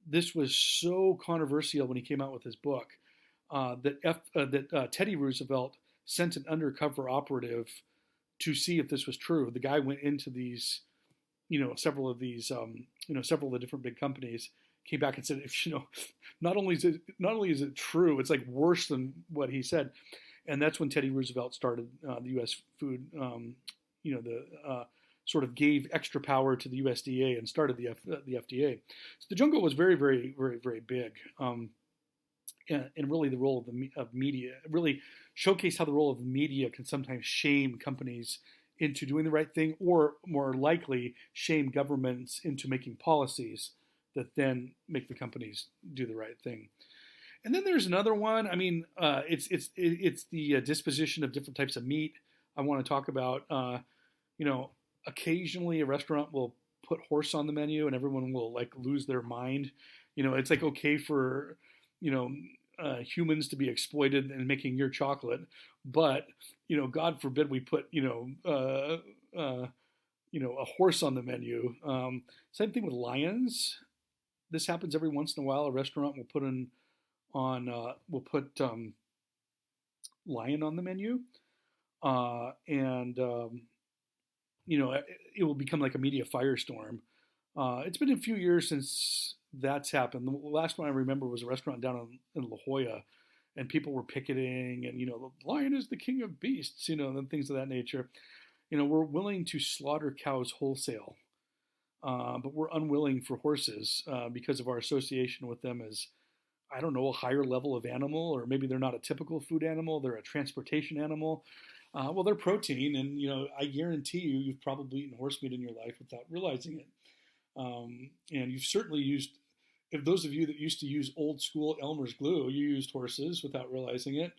This was so controversial when he came out with his book that Teddy Roosevelt sent an undercover operative to see if this was true. The guy went into these, several of the different big companies, came back and said, not only is it true, it's like worse than what he said. And that's when Teddy Roosevelt started the U.S. Food, sort of gave extra power to the USDA and started the FDA. So the jungle was very, very, very, very big. And really the role of media really showcased how the role of media can sometimes shame companies into doing the right thing, or more likely shame governments into making policies that then make the companies do the right thing. And then there's another one. I mean, it's the disposition of different types of meat. I want to talk about. Occasionally a restaurant will put horse on the menu, and everyone will like lose their mind. It's like okay for humans to be exploited in making your chocolate, but God forbid we put a horse on the menu. Same thing with lions. This happens every once in a while. A restaurant will put lion on the menu, and it will become like a media firestorm. It's been a few years since that's happened. The last one I remember was a restaurant down in La Jolla, and people were picketing, and the lion is the king of beasts, and things of that nature. We're willing to slaughter cows wholesale, but we're unwilling for horses because of our association with them as, I don't know, a higher level of animal, or maybe they're not a typical food animal, they're a transportation animal. Well, they're protein, and I guarantee you've probably eaten horse meat in your life without realizing it. And you've certainly used, if those of you that used to use old school Elmer's glue, you used horses without realizing it.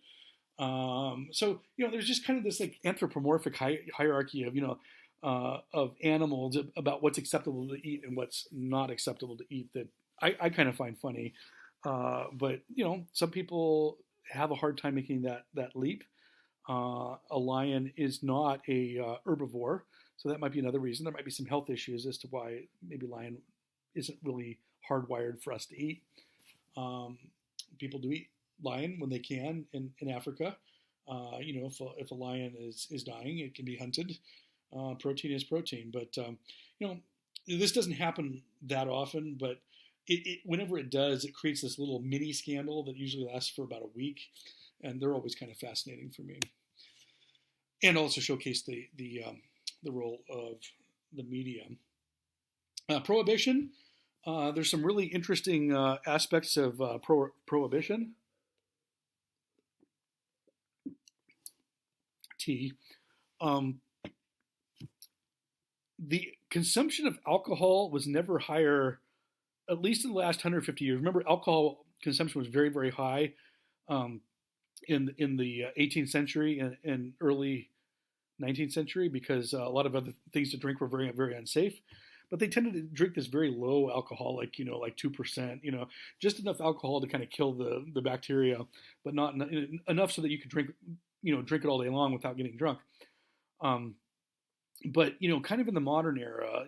So there's just kind of this like anthropomorphic hierarchy of animals about what's acceptable to eat and what's not acceptable to eat that I kind of find funny. But some people have a hard time making that leap. A lion is not a herbivore, so that might be another reason. There might be some health issues as to why maybe lion isn't really hardwired for us to eat. People do eat lion when they can in Africa. If a lion is dying, it can be hunted. Protein is protein, but this doesn't happen that often. But whenever it does, it creates this little mini scandal that usually lasts for about a week, and they're always kind of fascinating for me. And also showcase the role of the media. Prohibition. There's some really interesting aspects of prohibition. Tea. The consumption of alcohol was never higher, at least in the last 150 years. Remember, alcohol consumption was very, very high in the 18th century and early 19th century because a lot of other things to drink were very, very unsafe. But they tended to drink this very low alcohol, like 2%, just enough alcohol to kind of kill the bacteria, but not enough so that you could drink it all day long without getting drunk. But kind of in the modern era,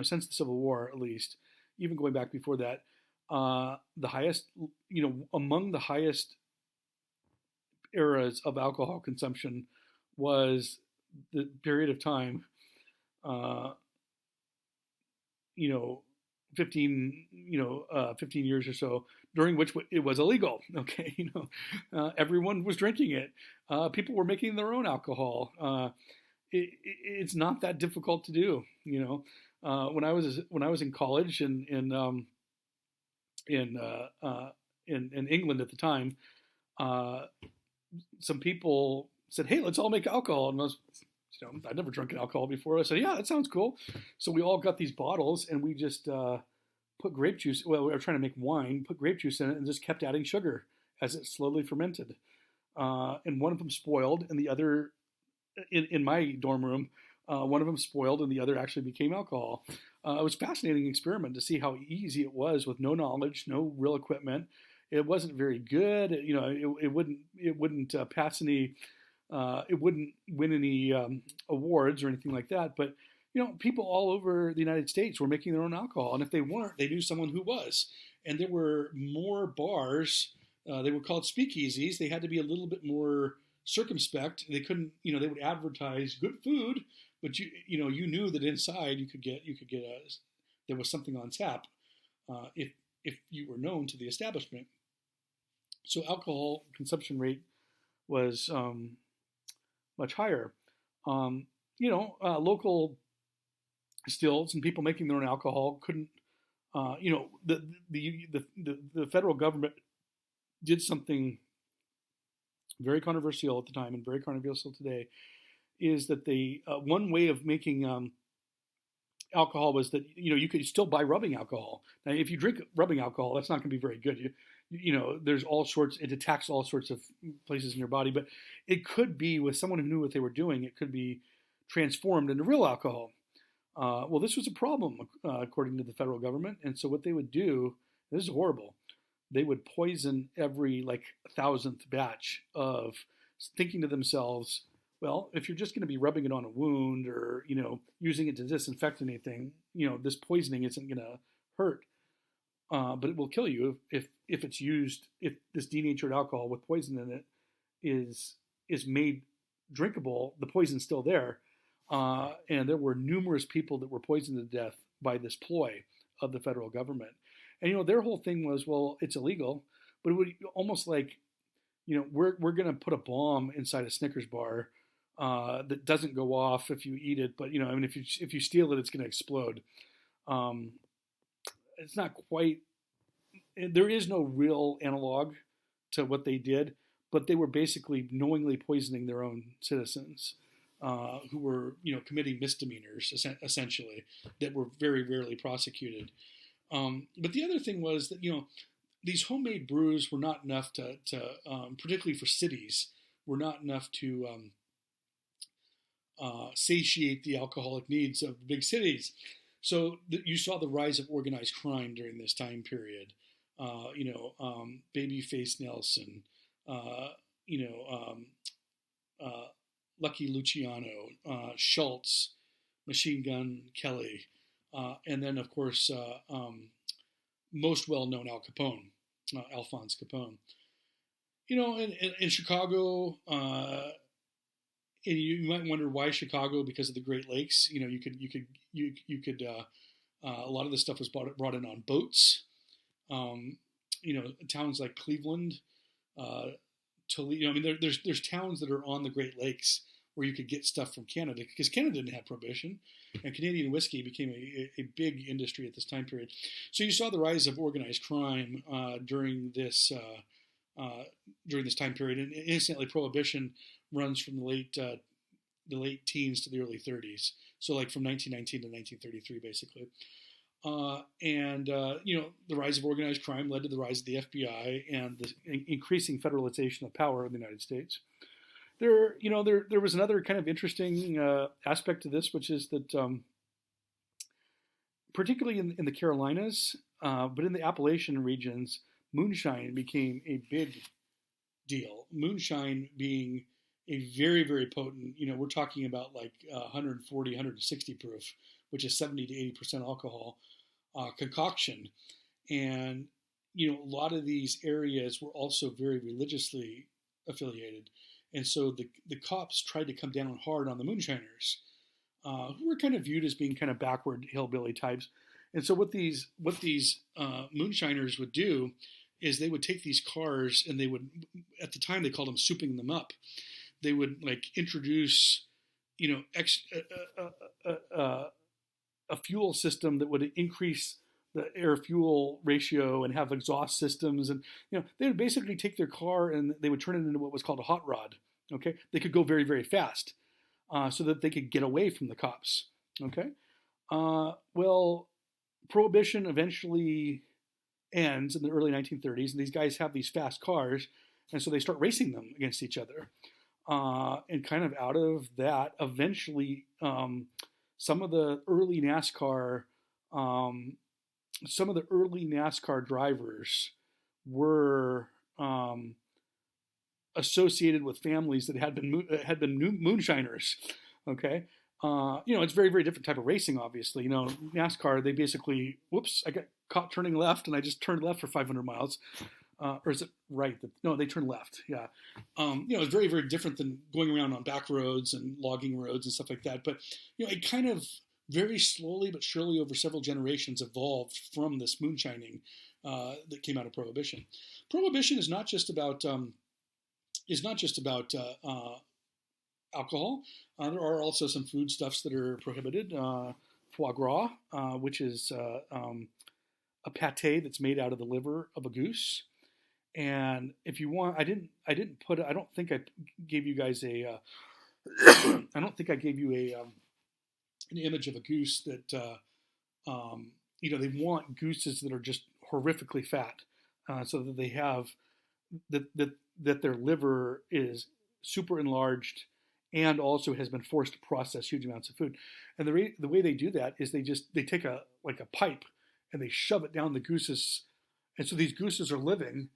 since the Civil War at least, even going back before that, the highest, among the highest eras of alcohol consumption was the period of time, 15 years or so, during which it was illegal. Okay, everyone was drinking it. People were making their own alcohol. It's not that difficult to do. When I was in college in England at the time, uh, some people said, "Hey, let's all make alcohol." And I'd never drunk alcohol before. I said, "Yeah, that sounds cool." So we all got these bottles, and we just put grape juice. Well, we were trying to make wine, put grape juice in it, and just kept adding sugar as it slowly fermented. And one of them spoiled, and the other, in my dorm room, one of them spoiled, and the other actually became alcohol. It was a fascinating experiment to see how easy it was with no knowledge, no real equipment. It wasn't very good. It wouldn't pass any. It wouldn't win any awards or anything like that. But people all over the United States were making their own alcohol, and if they weren't, they knew someone who was. And there were more bars. They were called speakeasies. They had to be a little bit more circumspect. They couldn't. They would advertise good food, but you knew that inside you could get there was something on tap if you were known to the establishment. So alcohol consumption rate was much higher. Local stills and people making their own alcohol couldn't. The federal government did something very controversial at the time and very controversial today. Is that they one way of making alcohol was that you could still buy rubbing alcohol. Now, if you drink rubbing alcohol, that's not going to be very good. There's all sorts. It attacks all sorts of places in your body, but it could be with someone who knew what they were doing. It could be transformed into real alcohol. Well, this was a problem according to the federal government, and so what they would do. This is horrible. They would poison every 1,000th batch of thinking to themselves, well, if you're just going to be rubbing it on a wound or using it to disinfect anything, this poisoning isn't going to hurt, but it will kill you if it's used. If this denatured alcohol with poison in it is made drinkable, the poison's still there, and there were numerous people that were poisoned to death by this ploy of the federal government. And their whole thing was, well, it's illegal, but it would almost like, we're going to put a bomb inside a Snickers bar that doesn't go off if you eat it, but if you steal it, it's going to explode. It's not quite. There is no real analog to what they did, but they were basically knowingly poisoning their own citizens who were committing misdemeanors essentially that were very rarely prosecuted. But the other thing was that these homemade brews were not enough to particularly for cities, were not enough to satiate the alcoholic needs of the big cities. So you saw the rise of organized crime during this time period. Babyface Nelson, Lucky Luciano, Schultz, Machine Gun Kelly, and then of course most well-known Al Capone, Alphonse Capone. In Chicago. And you might wonder why Chicago, because of the Great Lakes. You could a lot of this stuff was brought in on boats. Towns like Cleveland, Toledo. There's towns that are on the Great Lakes where you could get stuff from Canada because Canada didn't have prohibition, and Canadian whiskey became a big industry at this time period. So you saw the rise of organized crime during this time period, and incidentally, prohibition runs from the late teens to the early 30s. So like from 1919 to 1933, basically. The rise of organized crime led to the rise of the FBI and the increasing federalization of power in the United States. There was another kind of interesting aspect to this, which is that particularly in the Carolinas, but in the Appalachian regions, moonshine became a big deal. Moonshine being a very, very potent, we're talking about like 140, 160 proof, which is 70 to 80% alcohol concoction. And, a lot of these areas were also very religiously affiliated. And so the cops tried to come down hard on the moonshiners, who were kind of viewed as being kind of backward hillbilly types. And so what these moonshiners would do is they would take these cars and they would, at the time they called them souping them up. They would like introduce, a fuel system that would increase the air fuel ratio and have exhaust systems. And, they would basically take their car and they would turn it into what was called a hot rod. Okay. They could go very, very fast so that they could get away from the cops. Okay. Well, Prohibition eventually ends in the early 1930s, and these guys have these fast cars, and so they start racing them against each other. And kind of out of that, eventually, some of the early NASCAR drivers were associated with families that had been moonshiners. Okay. It's very, very different type of racing, obviously. NASCAR, they basically, whoops, I got caught turning left and I just turned left for 500 miles. Or is it right? No, they turn left. Yeah. It's very, very different than going around on back roads and logging roads and stuff like that. But, it kind of very slowly but surely over several generations evolved from this moonshining that came out of Prohibition. Prohibition is not just about alcohol. There are also some foodstuffs that are prohibited. Foie gras, which is a pate that's made out of the liver of a goose. And if you want, I don't think I gave you guys an image of a goose that, they want gooses that are just horrifically fat, so that they have, that their liver is super enlarged and also has been forced to process huge amounts of food. And the way they do that is they take a pipe and they shove it down the goose's. And so these gooses are living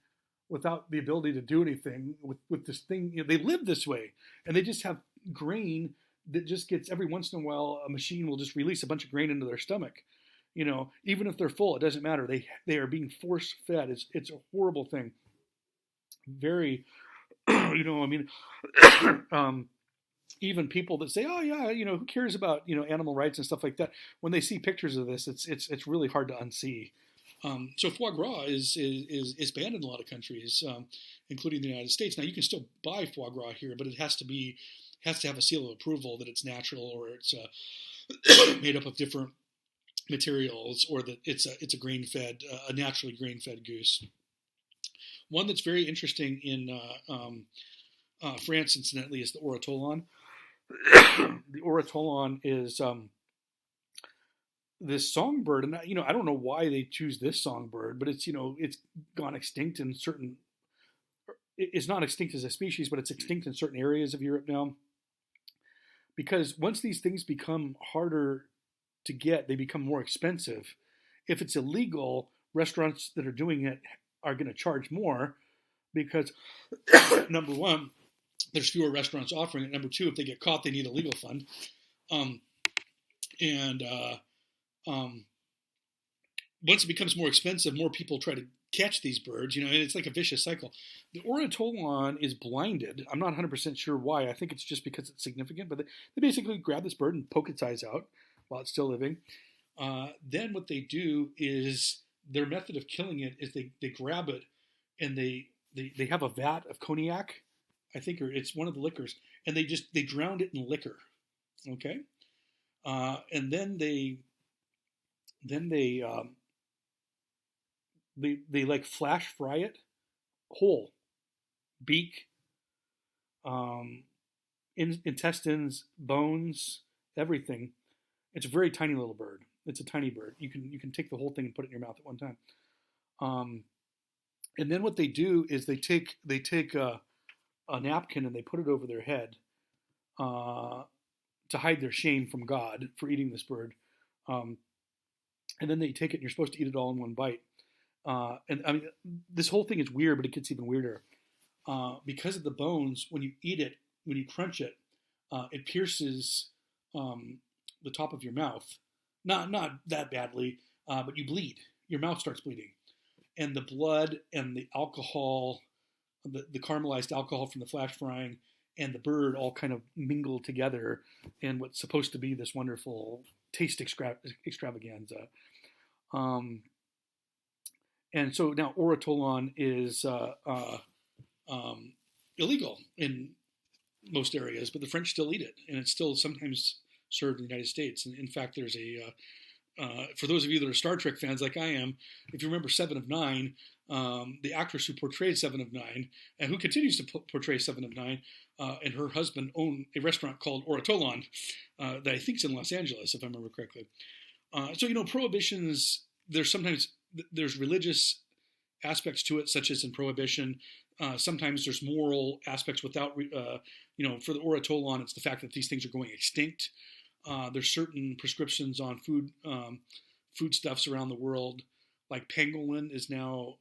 without the ability to do anything with this thing. They live this way, and they just have grain that just gets, every once in a while, a machine will just release a bunch of grain into their stomach. Even if they're full, it doesn't matter. They are being force fed. It's a horrible thing. Very, even people that say, oh yeah, who cares about, animal rights and stuff like that. When they see pictures of this, it's really hard to unsee. So foie gras is banned in a lot of countries, including the United States. Now you can still buy foie gras here, but it has to have a seal of approval that it's natural, or it's made up of different materials, or that it's a grain-fed, a naturally grain-fed goose. One that's very interesting in France, incidentally, is the ortolan. The ortolan is this songbird, and I don't know why they choose this songbird, but it's gone extinct in certain. It's not extinct as a species, but it's extinct in certain areas of Europe now. Because once these things become harder to get, they become more expensive. If it's illegal, restaurants that are doing it are going to charge more because, number one, there's fewer restaurants offering it. Number two, if they get caught, they need a legal fund. Once it becomes more expensive, more people try to catch these birds, and it's like a vicious cycle. The ortolan is blinded. I'm not 100% sure why. I think it's just because it's significant, but they basically grab this bird and poke its eyes out while it's still living. Then what they do is, their method of killing it is they grab it and they have a vat of cognac, I think, or it's one of the liquors, and they drown it in liquor. Okay. And then they like flash fry it whole, beak, intestines, bones, everything. It's a very tiny little bird. It's a tiny bird. You can take the whole thing and put it in your mouth at one time. And then what they do is they take a napkin and they put it over their head to hide their shame from God for eating this bird. And then they take it and you're supposed to eat it all in one bite. And I mean, this whole thing is weird, but it gets even weirder. Because of the bones, when you eat it, when you crunch it, it pierces the top of your mouth. Not that badly, but you bleed. Your mouth starts bleeding. And the blood and the alcohol, the caramelized alcohol from the flash frying and the bird all kind of mingle together in what's supposed to be this wonderful taste extravaganza. And so now oratolan is illegal in most areas, but the French still eat it, and it's still sometimes served in the United States. And in fact, there's for those of you that are Star Trek fans like I am, if you remember Seven of Nine, the actress who portrayed Seven of Nine, and who continues to portray Seven of Nine, and her husband own a restaurant called Oratolan that I think is in Los Angeles, if I remember correctly. So, prohibitions, there's religious aspects to it, such as in prohibition. Sometimes there's moral aspects without, for the oratolan, it's the fact that these things are going extinct. There's certain prescriptions on foodstuffs around the world, like pangolin is now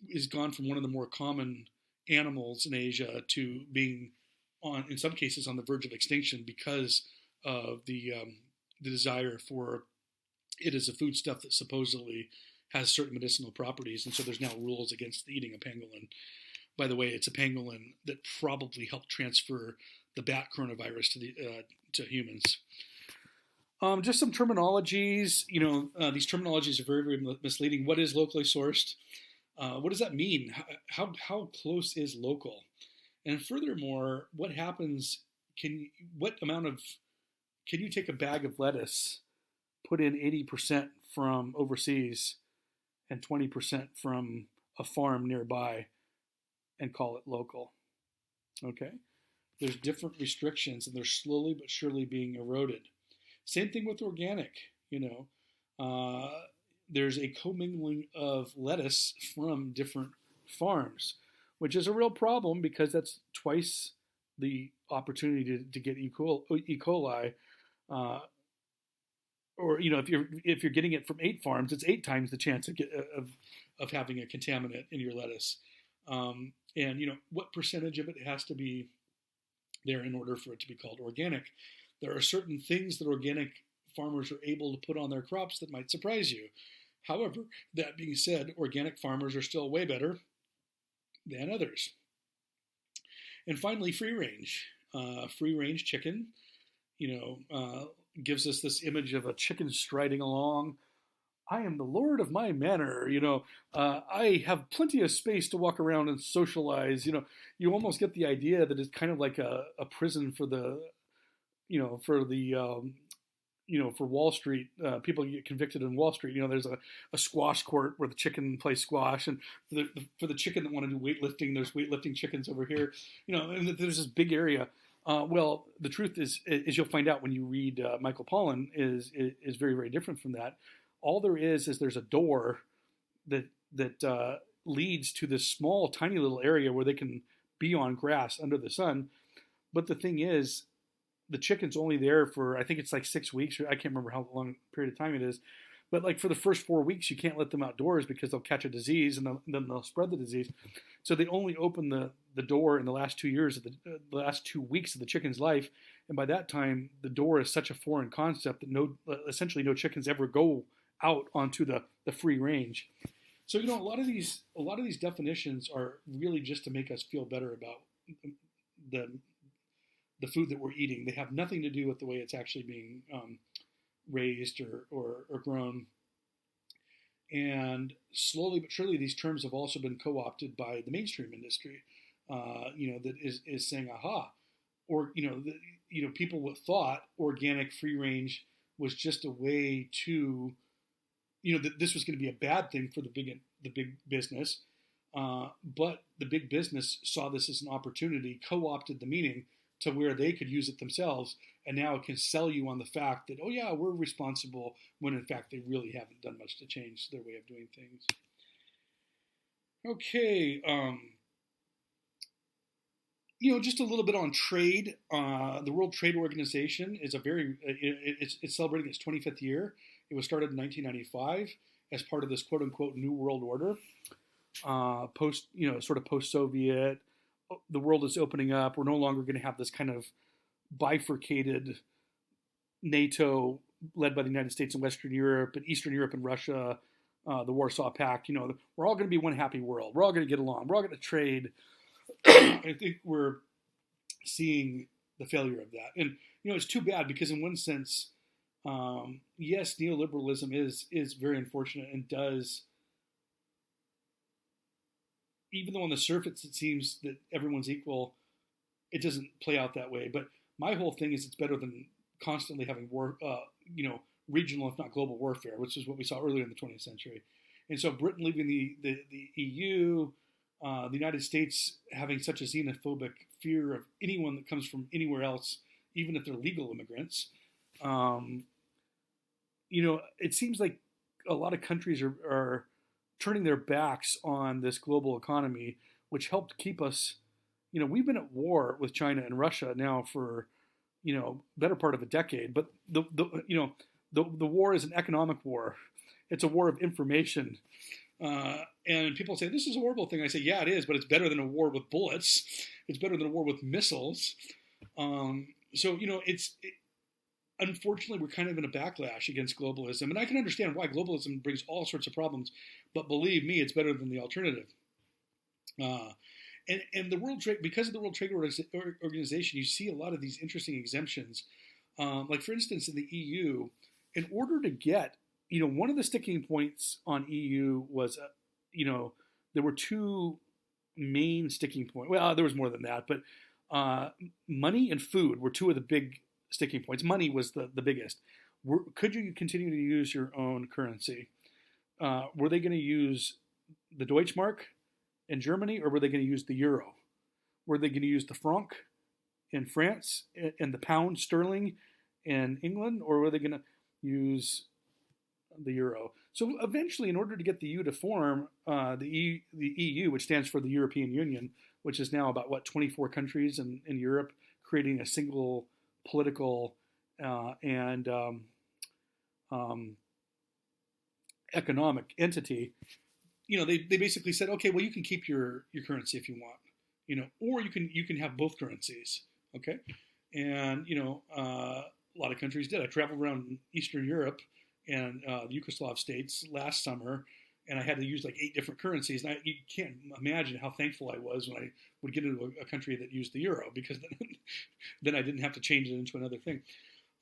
is gone from one of the more common animals in Asia to being in some cases on the verge of extinction because of the desire for it as a foodstuff that supposedly has certain medicinal properties, and so there's now rules against eating a pangolin. By the way, it's a pangolin that probably helped transfer the bat coronavirus to humans. Just some terminologies. These terminologies are very, very misleading. What is locally sourced? What does that mean? How close is local? And furthermore, what happens? Can you take a bag of lettuce, put in 80% from overseas and 20% from a farm nearby, and call it local? Okay? There's different restrictions, and they're slowly but surely being eroded. Same thing with organic. There's a commingling of lettuce from different farms, which is a real problem because that's twice the opportunity to get E. coli. Or if you're getting it from 8 farms, it's 8 times the chance of having a contaminant in your lettuce. And what percentage of it has to be there in order for it to be called organic? There are certain things that organic farmers are able to put on their crops that might surprise you. However, that being said, organic farmers are still way better than others. And finally, free range. Free range chicken, gives us this image of a chicken striding along. I am the lord of my manor. I have plenty of space to walk around and socialize. You almost get the idea that it's kind of like a prison for for Wall Street. People get convicted in Wall Street. There's a squash court where the chicken plays squash, and for the chicken that want to do weightlifting, there's weightlifting chickens over here. And there's this big area. Well, the truth is you'll find out when you read Michael Pollan is very, very different from that. All there is there's a door that leads to this small, tiny little area where they can be on grass under the sun. But the thing is, the chicken's only there for, I think it's like 6 weeks, or I can't remember how long a period of time it is. But like for the first 4 weeks, you can't let them outdoors because they'll catch a disease and then they'll spread the disease. So they only open the door in the last 2 years of the last 2 weeks of the chicken's life, and by that time the door is such a foreign concept that essentially no chickens ever go out onto the free range. So a lot of these definitions are really just to make us feel better about the food that we're eating. They have nothing to do with the way it's actually being raised or grown. And slowly but surely, these terms have also been co-opted by the mainstream industry. That is saying, aha, or people thought organic free range was just a way to, that this was going to be a bad thing for the big business, but the big business saw this as an opportunity, co-opted the meaning to where they could use it themselves, and now it can sell you on the fact that, oh yeah, we're responsible, when in fact they really haven't done much to change their way of doing things. Okay, just a little bit on trade. The World Trade Organization is it's celebrating its 25th year. It was started in 1995 as part of this quote unquote New World Order, post-Soviet. The world is opening up. We're no longer going to have this kind of bifurcated NATO led by the United States and Western Europe and Eastern Europe and Russia, the Warsaw Pact. We're all going to be one happy world. We're all going to get along. We're all going to trade. I think we're seeing the failure of that. And, it's too bad because in one sense, Yes, neoliberalism is very unfortunate and does, even though on the surface it seems that everyone's equal, it doesn't play out that way. But my whole thing is it's better than constantly having war, regional if not global warfare, which is what we saw earlier in the 20th century. And so Britain leaving the EU, the United States having such a xenophobic fear of anyone that comes from anywhere else, even if they're legal immigrants. It seems like a lot of countries are turning their backs on this global economy, which helped keep us. We've been at war with China and Russia now for, better part of a decade. But the war is an economic war. It's a war of information. And people say, this is a horrible thing. I say, yeah, it is, but it's better than a war with bullets. It's better than a war with missiles. Unfortunately, we're kind of in a backlash against globalism. And I can understand why globalism brings all sorts of problems. But believe me, it's better than the alternative. And the World Trade, because of the World Trade Organization, you see a lot of these interesting exemptions. Like, for instance, in the EU, in order to get, one of the sticking points on EU was, there were two main sticking points. Well, there was more than that, but money and food were two of the big sticking points. Money was the biggest. Could you continue to use your own currency? Were they going to use the Deutschmark in Germany, or were they going to use the euro? Were they going to use the franc in France and the pound sterling in England, or were they going to use the euro? So eventually, in order to get the EU to form, the EU, which stands for the European Union, which is now about 24 countries in Europe, creating a single political and economic entity. They basically said, okay, well, you can keep your currency if you want, or you can have both currencies, okay? And a lot of countries did. I traveled around Eastern Europe and the Yugoslav states last summer, and I had to use like 8 different currencies. And you can't imagine how thankful I was when I would get into a country that used the euro, because then I didn't have to change it into another thing.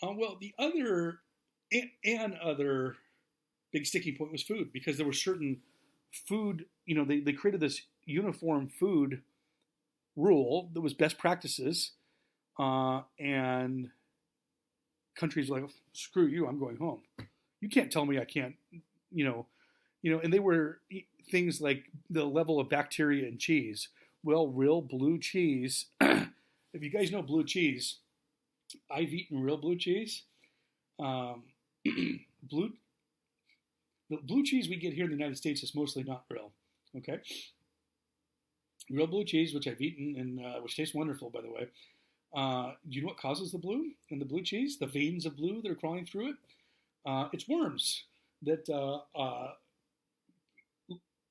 Well, the other big sticking point was food, because there were certain food, they created this uniform food rule that was best practices, and countries were like, screw you, I'm going home. You can't tell me I can't, and they were things like the level of bacteria in cheese. Well, real blue cheese, if you guys know blue cheese, I've eaten real blue cheese. The blue cheese we get here in the United States is mostly not real, okay? Real blue cheese, which I've eaten, and which tastes wonderful, by the way. Do you know what causes the blue in the blue cheese? The veins of blue that are crawling through it? It's worms that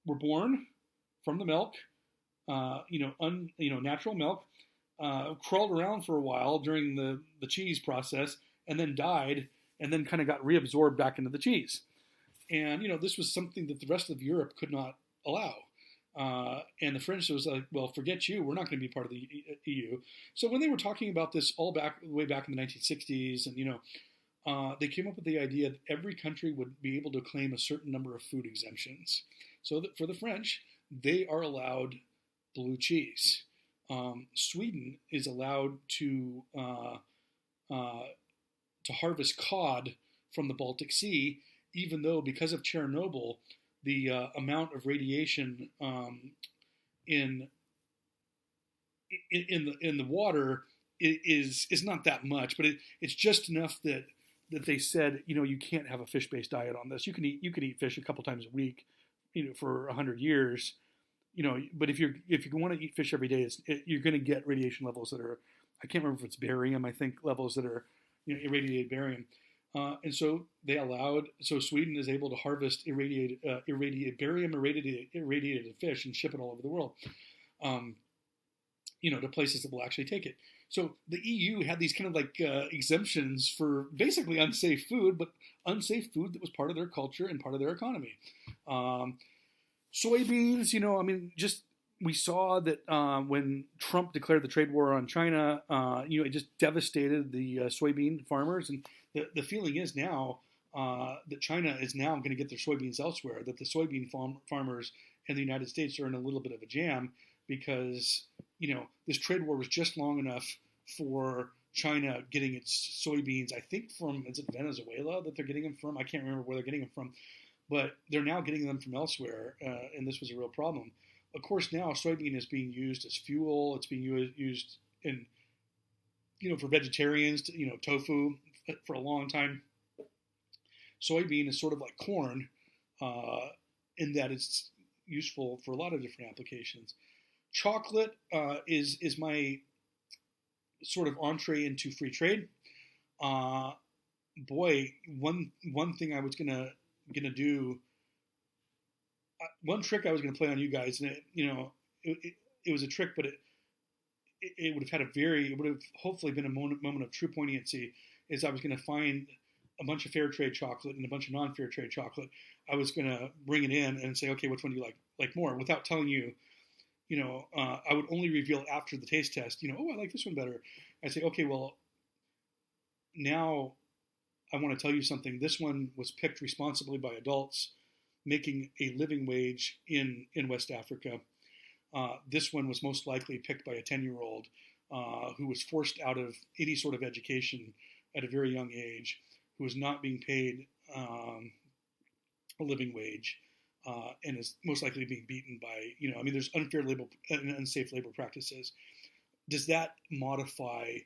were born from the milk, natural milk, crawled around for a while during the cheese process, and then died, and then kind of got reabsorbed back into the cheese. And, this was something that the rest of Europe could not allow. And the French was like, well, forget you. We're not going to be part of the EU. So when they were talking about this way back in the 1960s, and, they came up with the idea that every country would be able to claim a certain number of food exemptions. So that for the French, they are allowed blue cheese. Sweden is allowed to harvest cod from the Baltic Sea, even though, because of Chernobyl, the amount of radiation in the water is not that much, but it's just enough that they said, you can't have a fish-based diet on this. You can eat fish a couple times a week, for 100 years, But if you want to eat fish every day, you're going to get radiation levels that are, I can't remember if it's barium. I think levels that are irradiated barium. And so Sweden is able to harvest barium irradiated fish and ship it all over the world, to places that will actually take it. So the EU had these kind of like exemptions for basically unsafe food, but unsafe food that was part of their culture and part of their economy. Soybeans, we saw that when Trump declared the trade war on China, it just devastated the soybean farmers, and the feeling is now that China is now going to get their soybeans elsewhere, that the soybean farmers in the United States are in a little bit of a jam because, this trade war was just long enough for China getting its soybeans, I think is it Venezuela that they're getting them from? I can't remember where they're getting them from, but they're now getting them from elsewhere, and this was a real problem. Of course, now soybean is being used as fuel. It's being used in, for vegetarians, tofu for a long time. Soybean is sort of like corn in that it's useful for a lot of different applications. Chocolate is my sort of entree into free trade. One thing I was gonna do, one trick I was gonna play on you guys, and it was a trick, but it would have hopefully been a moment of true poignancy. Is I was gonna find a bunch of fair trade chocolate and a bunch of non-fair trade chocolate. I was gonna bring it in and say, okay, which one do you like more, without telling you. I would only reveal after the taste test, I like this one better. I say, okay, well, now I want to tell you something. This one was picked responsibly by adults making a living wage in West Africa. This one was most likely picked by a 10-year-old who was forced out of any sort of education at a very young age, who is not being paid a living wage. And is most likely being beaten by, there's unfair labor and unsafe labor practices. Does that modify,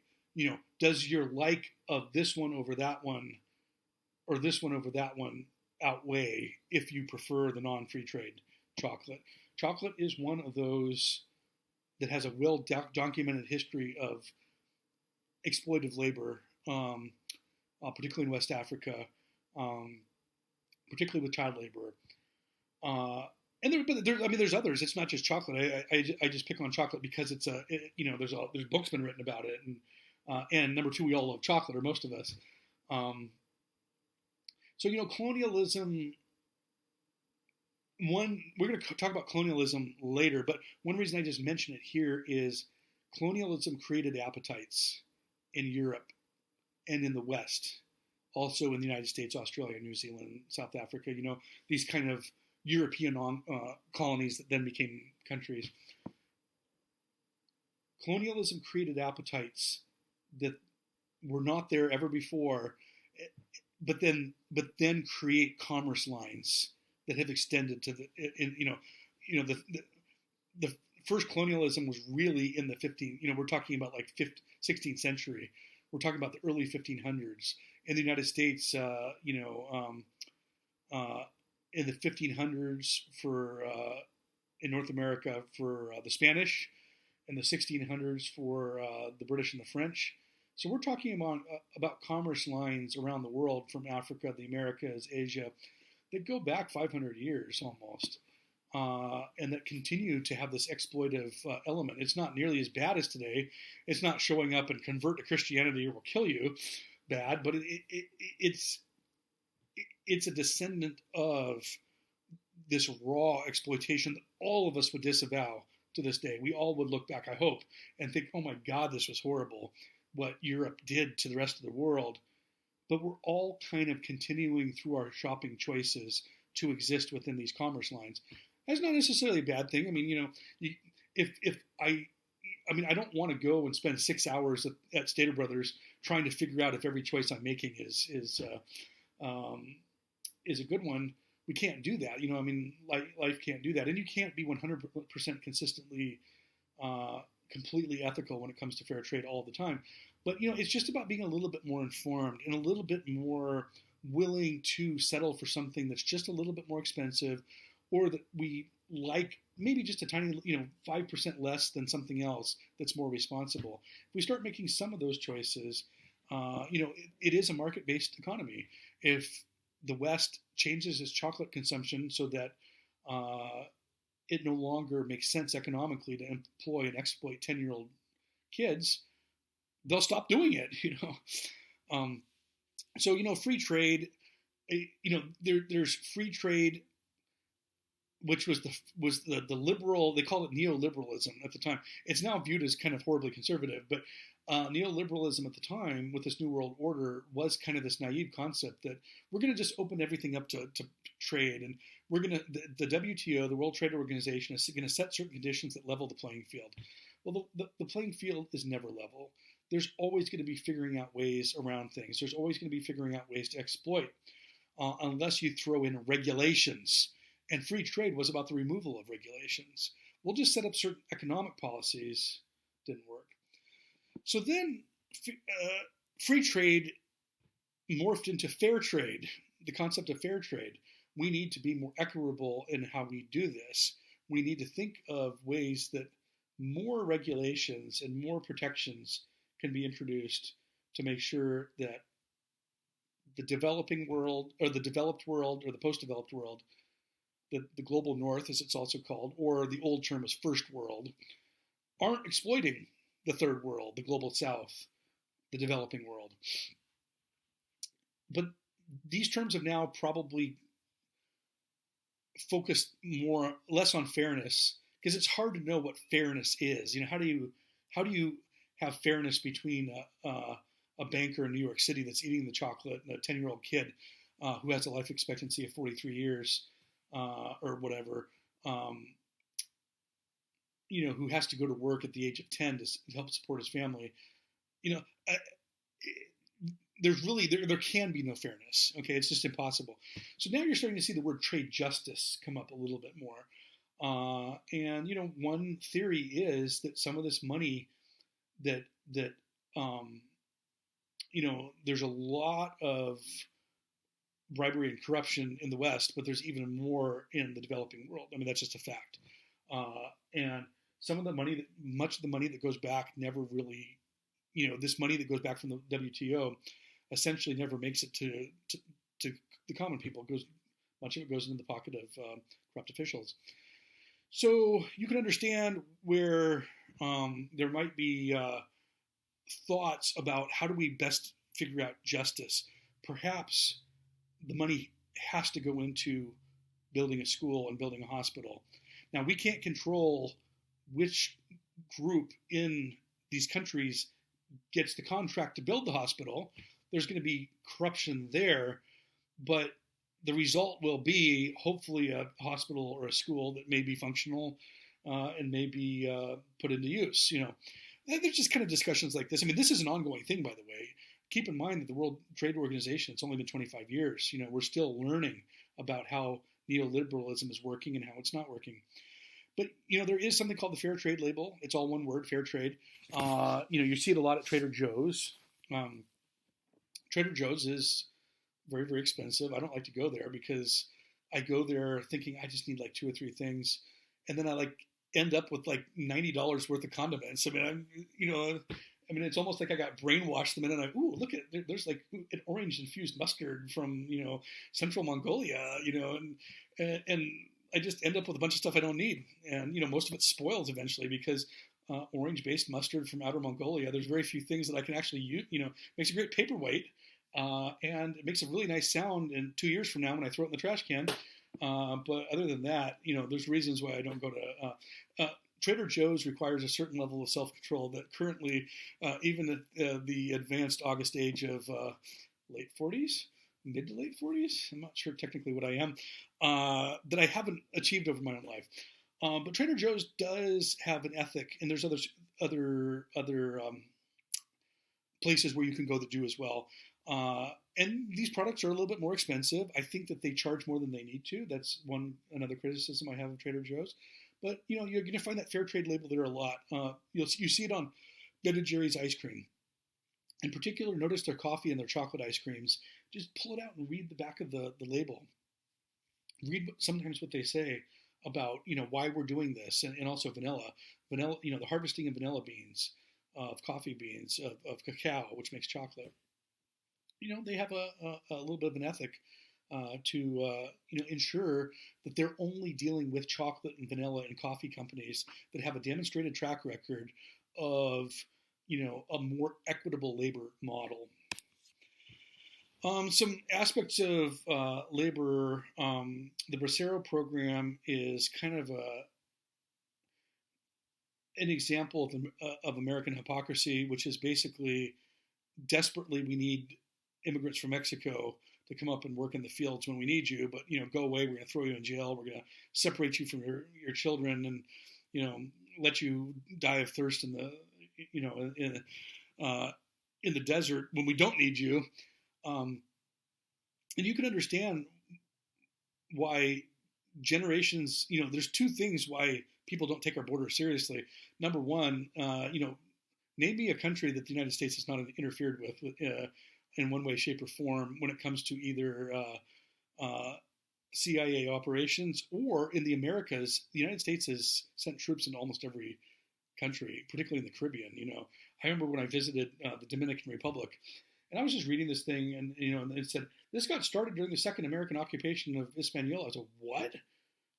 does your like of this one over that one or this one over that one outweigh if you prefer the non-free trade chocolate? Chocolate is one of those that has a well-documented history of exploitive labor, particularly in West Africa, particularly with child labor. There's others. It's not just chocolate. I just pick on chocolate because there's books been written about it, and number two, we all love chocolate, or most of us. Colonialism. We're going to talk about colonialism later, but one reason I just mention it here is colonialism created appetites in Europe and in the West, also in the United States, Australia, New Zealand, South Africa. These kind of European colonies that then became countries. Colonialism created appetites that were not there ever before, but then create commerce lines that have extended to the first colonialism was really in the 15. We're talking about like 16th century. We're talking about the early 1500s in the United States. In the 1500s in North America for the Spanish, in the 1600s for the British and the French. So we're talking about commerce lines around the world from Africa, the Americas, Asia, that go back 500 years almost, and that continue to have this exploitive element. It's not nearly as bad as today. It's not showing up and convert to Christianity or we'll kill you bad, but it's a descendant of this raw exploitation that all of us would disavow to this day. We all would look back, I hope, and think, oh my God, this was horrible, what Europe did to the rest of the world. But we're all kind of continuing through our shopping choices to exist within these commerce lines. That's not necessarily a bad thing. I don't want to go and spend 6 hours at Stater Brothers trying to figure out if every choice I'm making is a good one. We can't do that. Life can't do that. And you can't be 100% consistently, completely ethical when it comes to fair trade all the time. But, it's just about being a little bit more informed and a little bit more willing to settle for something that's just a little bit more expensive, or that we like maybe just a tiny, 5% less than something else that's more responsible. If we start making some of those choices, it is a market-based economy. If the West changes its chocolate consumption so that it no longer makes sense economically to employ and exploit 10-year-old kids, they'll stop doing it. Free trade. There's free trade, which was the liberal. They call it neoliberalism at the time. It's now viewed as kind of horribly conservative, but Neoliberalism at the time, with this New World Order, was kind of this naive concept that we're going to just open everything up to trade, and we're going to the WTO, the World Trade Organization, is going to set certain conditions that level the playing field. Well, the playing field is never level. There's always going to be figuring out ways around things. There's always going to be figuring out ways to exploit, unless you throw in regulations. And free trade was about the removal of regulations. We'll just set up certain economic policies. Didn't work. So then free trade morphed into fair trade, the concept of fair trade. We need to be more equitable in how we do this. We need to think of ways that more regulations and more protections can be introduced to make sure that the developing world, or the developed world, or the post-developed world, the global north, as it's also called, or the old term is first world, aren't exploiting the third world, the global south, the developing world. But these terms have now probably focused less on fairness, because it's hard to know what fairness is. How do you have fairness between a banker in New York City that's eating the chocolate and a 10-year-old kid who has a life expectancy of 43 years or whatever, who has to go to work at the age of 10 to help support his family? There can be no fairness. Okay, it's just impossible. So now you're starting to see the word trade justice come up a little bit more. And one theory is that some of this money that there's a lot of bribery and corruption in the West, but there's even more in the developing world. I mean, that's just a fact. And some of the money, much of the money that goes back never really, this money that goes back from the WTO essentially never makes it to the common people. Much of it goes into the pocket of corrupt officials. So you can understand where there might be thoughts about how do we best figure out justice. Perhaps the money has to go into building a school and building a hospital. Now, we can't control which group in these countries gets the contract to build the hospital. There's going to be corruption there, but the result will be hopefully a hospital or a school that may be functional and may be put into use. There's just kind of discussions like this. I mean, this is an ongoing thing, by the way. Keep in mind that the World Trade Organization, it's only been 25 years. We're still learning about how neoliberalism is working and how it's not working. But, there is something called the fair trade label. It's all one word, fair trade. You see it a lot at Trader Joe's. Trader Joe's is very, very expensive. I don't like to go there because I go there thinking I just need like 2 or 3 things. And then I end up with like $90 worth of condiments. I mean, it's almost like I got brainwashed the minute look at there's like an orange infused mustard from, Central Mongolia, and I just end up with a bunch of stuff I don't need. And, most of it spoils eventually because orange-based mustard from Outer Mongolia, there's very few things that I can actually use. Makes a great paperweight, and it makes a really nice sound in 2 years from now when I throw it in the trash can. But other than that, there's reasons why I don't go to Trader Joe's. Requires a certain level of self-control that currently, even at the advanced August age of late 40s, mid to late 40s, I'm not sure technically what I am, that I haven't achieved over my own life. But Trader Joe's does have an ethic, and there's other places where you can go that do as well. And these products are a little bit more expensive. I think that they charge more than they need to. That's another criticism I have of Trader Joe's. But you're going to find that fair trade label there a lot. You see it on Ben & Jerry's ice cream. In particular, notice their coffee and their chocolate ice creams. Just pull it out and read the back of the label. Read sometimes what they say about why we're doing this, and also vanilla, the harvesting of vanilla beans, of coffee beans, of cacao, which makes chocolate. They have a little bit of an ethic to ensure that they're only dealing with chocolate and vanilla and coffee companies that have a demonstrated track record of a more equitable labor model. Some aspects of labor, the Bracero program is kind of an example of American hypocrisy, which is basically desperately we need immigrants from Mexico to come up and work in the fields when we need you, but go away. We're going to throw you in jail. We're going to separate you from your children, and let you die of thirst in the in the desert when we don't need you. And you can understand why generations. There's two things why people don't take our border seriously. Number one, name me a country that the United States has not interfered with in one way, shape, or form when it comes to either CIA operations or in the Americas. The United States has sent troops into almost every country, particularly in the Caribbean. I remember when I visited the Dominican Republic, and I was just reading this thing, and and it said this got started during the second American occupation of Hispaniola. I was like, what?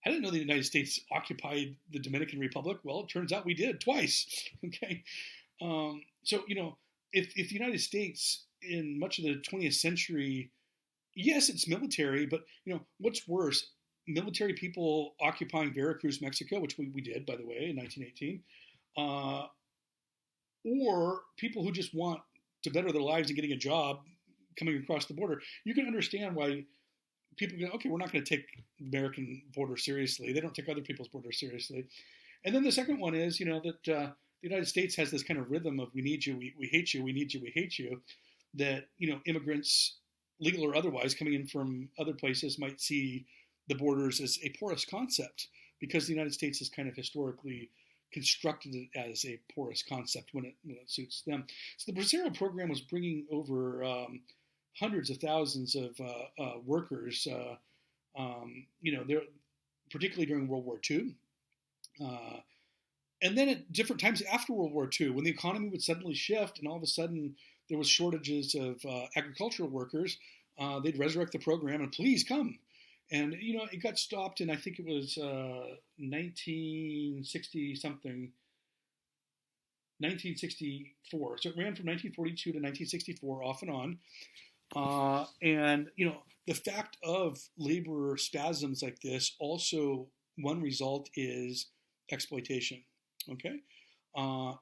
I didn't know the United States occupied the Dominican Republic. Well, it turns out we did twice. Okay, so if the United States in much of the 20th century, yes, it's military, but what's worse, military people occupying Veracruz, Mexico, which we did, by the way, in 1918, or people who just want to better their lives and getting a job coming across the border. You can understand why people go, okay, we're not going to take the American border seriously. They don't take other people's borders seriously. And then the second one is, that the United States has this kind of rhythm of we need you, we hate you, we need you, we hate you, that, immigrants, legal or otherwise, coming in from other places might see the borders as a porous concept because the United States is kind of historically constructed it as a porous concept when it suits them. So the Bracero program was bringing over hundreds of thousands of workers, particularly during World War II. And then at different times after World War II, when the economy would suddenly shift and all of a sudden there was shortages of agricultural workers, they'd resurrect the program and please come. And, it got stopped in, I think it was 1964. So it ran from 1942 to 1964 off and on. And, the fact of labor spasms like this, also one result is exploitation. Okay?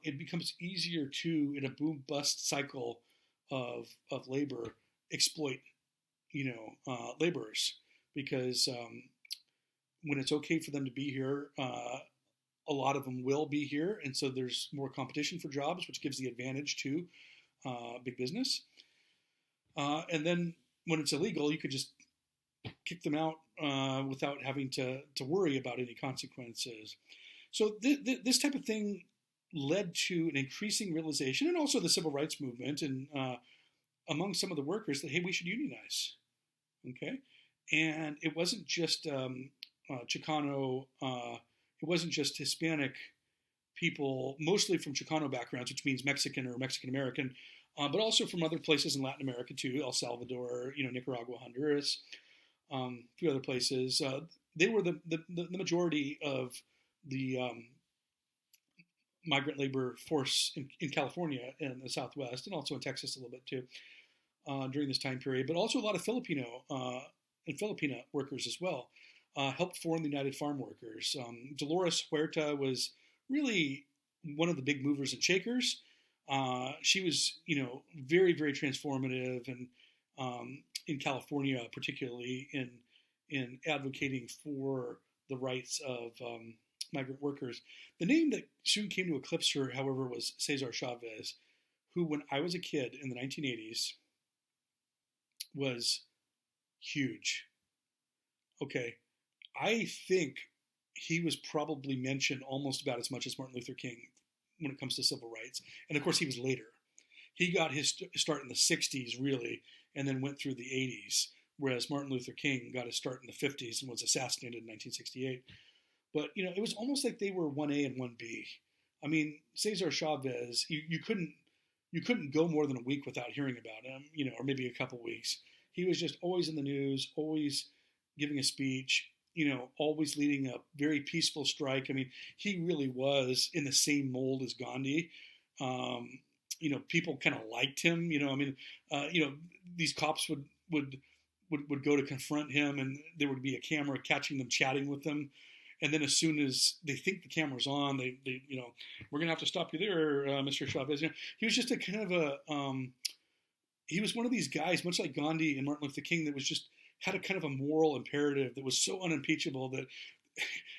It becomes easier to, in a boom-bust cycle of labor, exploit, laborers. Because when it's okay for them to be here, a lot of them will be here. And so there's more competition for jobs, which gives the advantage to big business. And then when it's illegal, you could just kick them out without having to worry about any consequences. So this type of thing led to an increasing realization, and also the civil rights movement, and among some of the workers, that, hey, we should unionize. Okay? And it wasn't just Chicano, it wasn't just Hispanic people, mostly from Chicano backgrounds, which means Mexican or Mexican-American, but also from other places in Latin America too, El Salvador, Nicaragua, Honduras, a few other places. They were the majority of the migrant labor force in California and the Southwest, and also in Texas a little bit too, during this time period, but also a lot of Filipino and Filipina workers as well, helped form the United Farm Workers. Dolores Huerta was really one of the big movers and shakers. She was, very, very transformative, and in California, particularly in advocating for the rights of migrant workers. The name that soon came to eclipse her, however, was Cesar Chavez, who, when I was a kid in the 1980s, was huge. Okay, I think he was probably mentioned almost about as much as Martin Luther King when it comes to civil rights. And of course, he was later. He got his start in the 60s, really, and then went through the 80s, whereas Martin Luther King got his start in the 50s and was assassinated in 1968. But, it was almost like they were 1A and 1B. I mean, Cesar Chavez, you couldn't go more than a week without hearing about him, or maybe a couple weeks. He was just always in the news, always giving a speech, always leading a very peaceful strike. I mean, he really was in the same mold as Gandhi. People kind of liked him. These cops would go to confront him, and there would be a camera catching them chatting with them. And then as soon as they think the camera's on, they we're going to have to stop you there, Mr. Chavez. He was just a kind of he was one of these guys, much like Gandhi and Martin Luther King, that was just had a kind of a moral imperative that was so unimpeachable that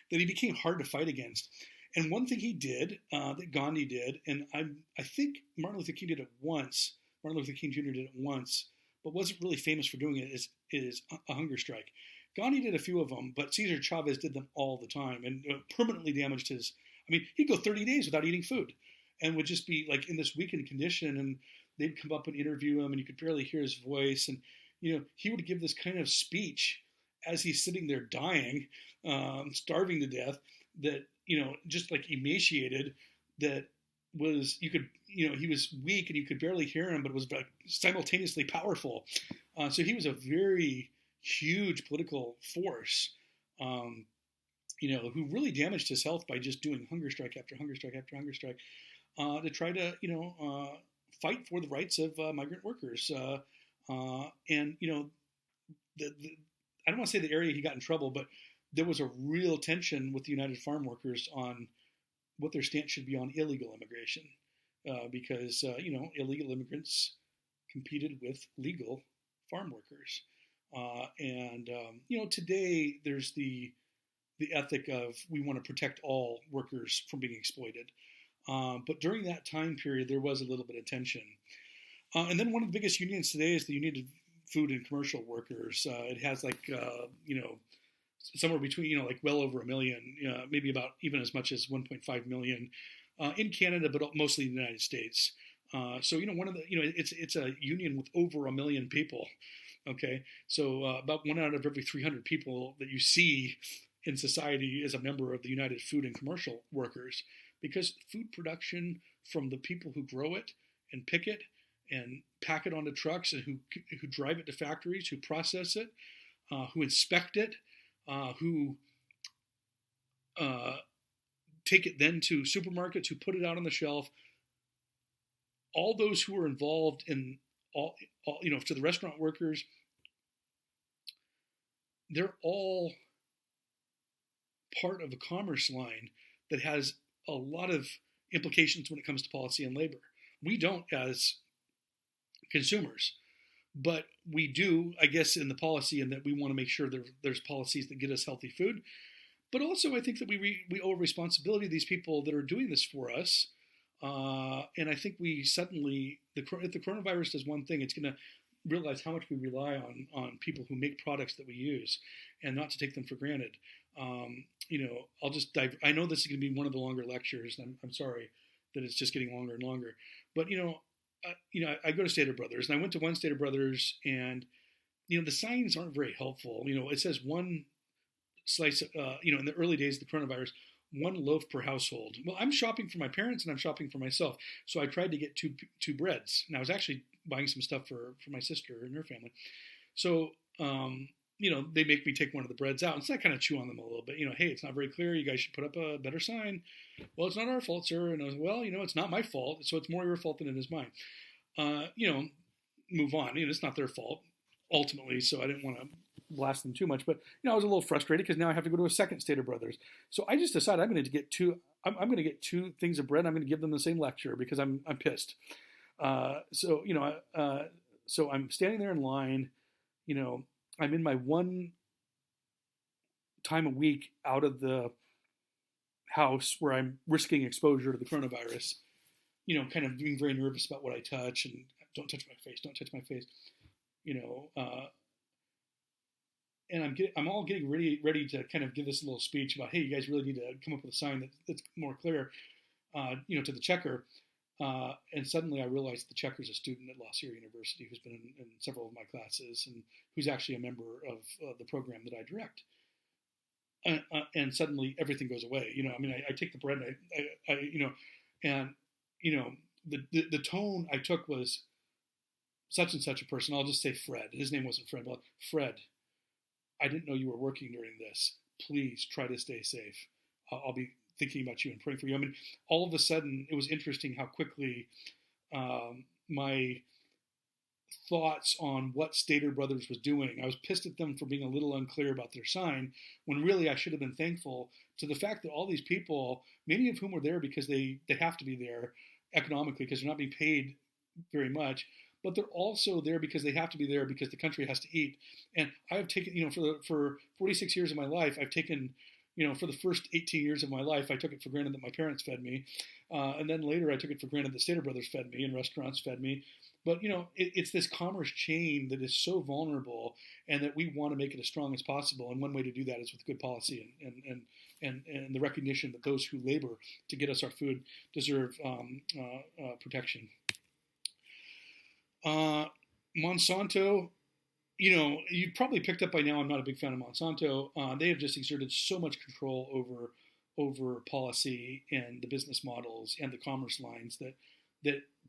he became hard to fight against. And one thing he did that Gandhi did, and I think Martin Luther King did it once. Martin Luther King Jr. did it once, but wasn't really famous for doing it. Is a hunger strike. Gandhi did a few of them, but Cesar Chavez did them all the time and permanently damaged his. I mean, he'd go 30 days without eating food, and would just be like in this weakened condition. And they'd come up and interview him, and you could barely hear his voice. And he would give this kind of speech as he's sitting there dying, starving to death. That just like emaciated. That was he was weak and you could barely hear him, but was simultaneously powerful. So he was a very huge political force, who really damaged his health by just doing hunger strike after hunger strike after hunger strike to try to, fight for the rights of migrant workers. And I don't want to say the area he got in trouble, but there was a real tension with the United Farm Workers on what their stance should be on illegal immigration, because illegal immigrants competed with legal farm workers. Today there's the ethic of we want to protect all workers from being exploited. But during that time period, there was a little bit of tension. And then one of the biggest unions today is the Union of Food and Commercial Workers. It has somewhere between, well over 1 million, maybe about even as much as 1.5 million in Canada, but mostly in the United States. So one of the, it's a union with over 1 million people. Okay, so about 1 out of every 300 people that you see in society is a member of the United Food and Commercial Workers, because food production from the people who grow it and pick it and pack it onto trucks and who drive it to factories, who process it, who inspect it, who take it then to supermarkets, who put it out on the shelf. All those who are involved in all to the restaurant workers, they're all part of a commerce line that has a lot of implications when it comes to policy and labor. We don't as consumers, but we do, I guess, in the policy, in that we want to make sure there's policies that get us healthy food. But also, I think that we owe responsibility to these people that are doing this for us. And I think we suddenly, if the coronavirus does one thing, it's going to realize how much we rely on people who make products that we use, and not to take them for granted. I'll just dive. I know this is going to be one of the longer lectures, and I'm sorry that it's just getting longer and longer. But I go to Stater Brothers, and I went to one Stater Brothers, and the signs aren't very helpful. It says one slice. In the early days of the coronavirus, 1 loaf per household. Well, I'm shopping for my parents and I'm shopping for myself, so I tried to get two breads, and I was actually buying some stuff for my sister and her family. So they make me take one of the breads out, and so I kind of chew on them a little bit. Hey, it's not very clear. You guys should put up a better sign. Well, it's not our fault, sir. And I was, well, it's not my fault, so it's more your fault than it is mine. Move on. It's not their fault ultimately, so I didn't want to blast them too much. But I was a little frustrated because now I have to go to a second Stater Brothers. So I just decided I'm going to get two. I'm going to get 2 things of bread. I'm going to give them the same lecture because I'm pissed. So I'm standing there in line. I'm in my one time a week out of the house where I'm risking exposure to the coronavirus. Kind of being very nervous about what I touch, and don't touch my face. Don't touch my face. And I'm all getting ready to kind of give this little speech about, hey, you guys really need to come up with a sign that's more clear, to the checker. And suddenly I realized the checker's a student at La Sierra University who's been in several of my classes and who's actually a member of the program that I direct. And suddenly everything goes away. I take the bread and the tone I took was such and such a person. I'll just say Fred. His name wasn't Fred, but Fred, I didn't know you were working during this. Please try to stay safe. I'll be thinking about you and praying for you. All of a sudden, it was interesting how quickly my thoughts on what Stater Brothers was doing. I was pissed at them for being a little unclear about their sign, when really I should have been thankful to the fact that all these people, many of whom were there because they have to be there economically because they're not being paid very much, but they're also there because they have to be there because the country has to eat. And I have taken, for 46 years of my life, I've taken, for the first 18 years of my life, I took it for granted that my parents fed me. And then later I took it for granted that Stater Brothers fed me and restaurants fed me. But, it's this commerce chain that is so vulnerable and that we want to make it as strong as possible. And one way to do that is with good policy and the recognition that those who labor to get us our food deserve protection. Monsanto, you've probably picked up by now, I'm not a big fan of Monsanto. They have just exerted so much control over policy and the business models and the commerce lines that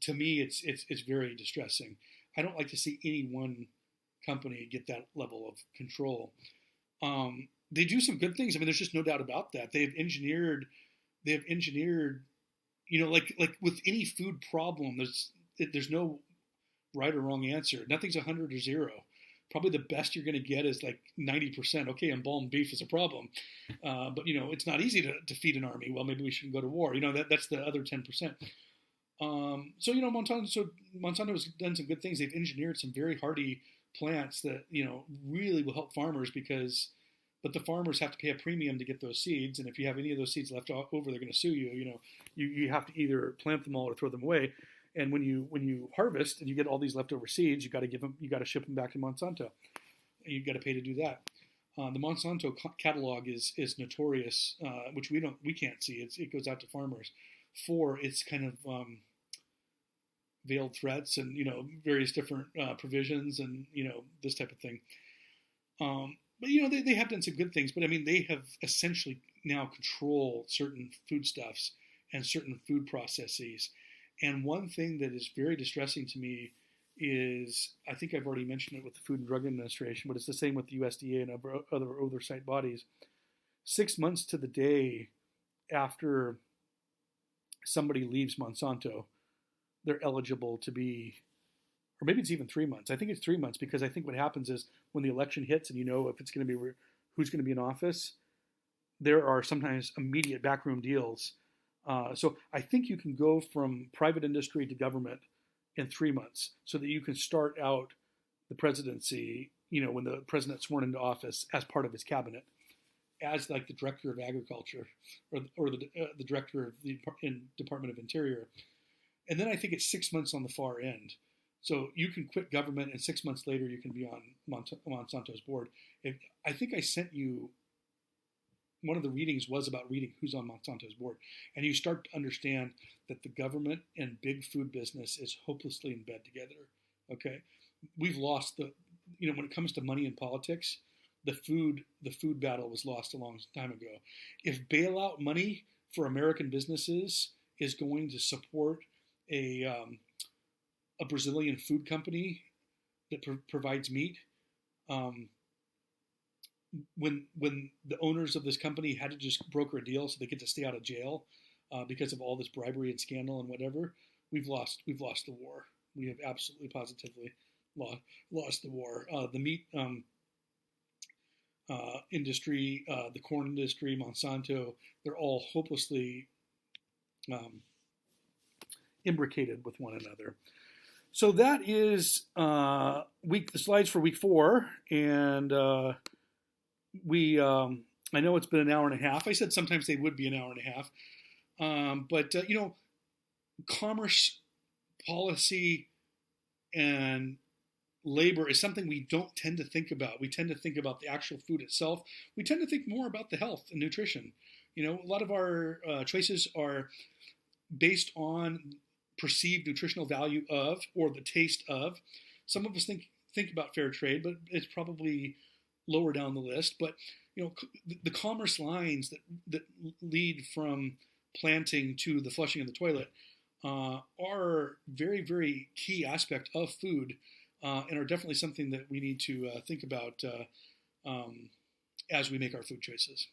to me it's very distressing. I don't like to see any one company get that level of control. They do some good things. I mean, there's just no doubt about that. They've engineered, like with any food problem, there's no right or wrong answer. Nothing's 100 or 0. Probably the best you're going to get is like 90%. Okay, embalmed beef is a problem, but it's not easy to feed an army. Well, maybe we shouldn't go to war. That's the other 10%. Monsanto has done some good things. They've engineered some very hardy plants that really will help farmers but the farmers have to pay a premium to get those seeds, and if you have any of those seeds left over, they're going to sue you. You have to either plant them all or throw them away. And when you harvest and you get all these leftover seeds, you got to ship them back to Monsanto. You've got to pay to do that. The Monsanto Catalog is notorious, which we can't see. It goes out to farmers for its kind of veiled threats and various different provisions and this type of thing. But they have done some good things. But I mean, they have essentially now controlled certain foodstuffs and certain food processes. And one thing that is very distressing to me is, I think I've already mentioned it with the Food and Drug Administration, but it's the same with the USDA and other oversight bodies. 6 months to the day after somebody leaves Monsanto, they're eligible to be, or maybe it's even 3 months. I think it's 3 months because I think what happens is when the election hits and if it's going to be who's going to be in office, there are sometimes immediate backroom deals. So I think you can go from private industry to government in 3 months so that you can start out the presidency, when the president's sworn into office as part of his cabinet, as like the director of agriculture or the director of the Department of Interior. And then I think it's 6 months on the far end. So you can quit government and 6 months later you can be on Monsanto's board. I think I sent you, one of the readings was about reading who's on Monsanto's board. And you start to understand that the government and big food business is hopelessly in bed together. Okay? We've lost when it comes to money in politics, the food battle was lost a long time ago. If bailout money for American businesses is going to support a Brazilian food company that provides meat, when the owners of this company had to just broker a deal so they get to stay out of jail because of all this bribery and scandal and whatever, we've lost the war. We have absolutely positively lost the war. The meat industry, the corn industry, Monsanto, they're all hopelessly imbricated with one another. So that is the slides for week 4, and I know it's been an hour and a half. I said sometimes they would be an hour and a half, but commerce policy and labor is something we don't tend to think about. We tend to think about the actual food itself. We tend to think more about the health and nutrition. A lot of our choices are based on perceived nutritional value of or the taste of. Some of us think about fair trade, but it's probably lower down the list. But the commerce lines that lead from planting to the flushing of the toilet are very, very key aspect of food, and are definitely something that we need to think about as we make our food choices.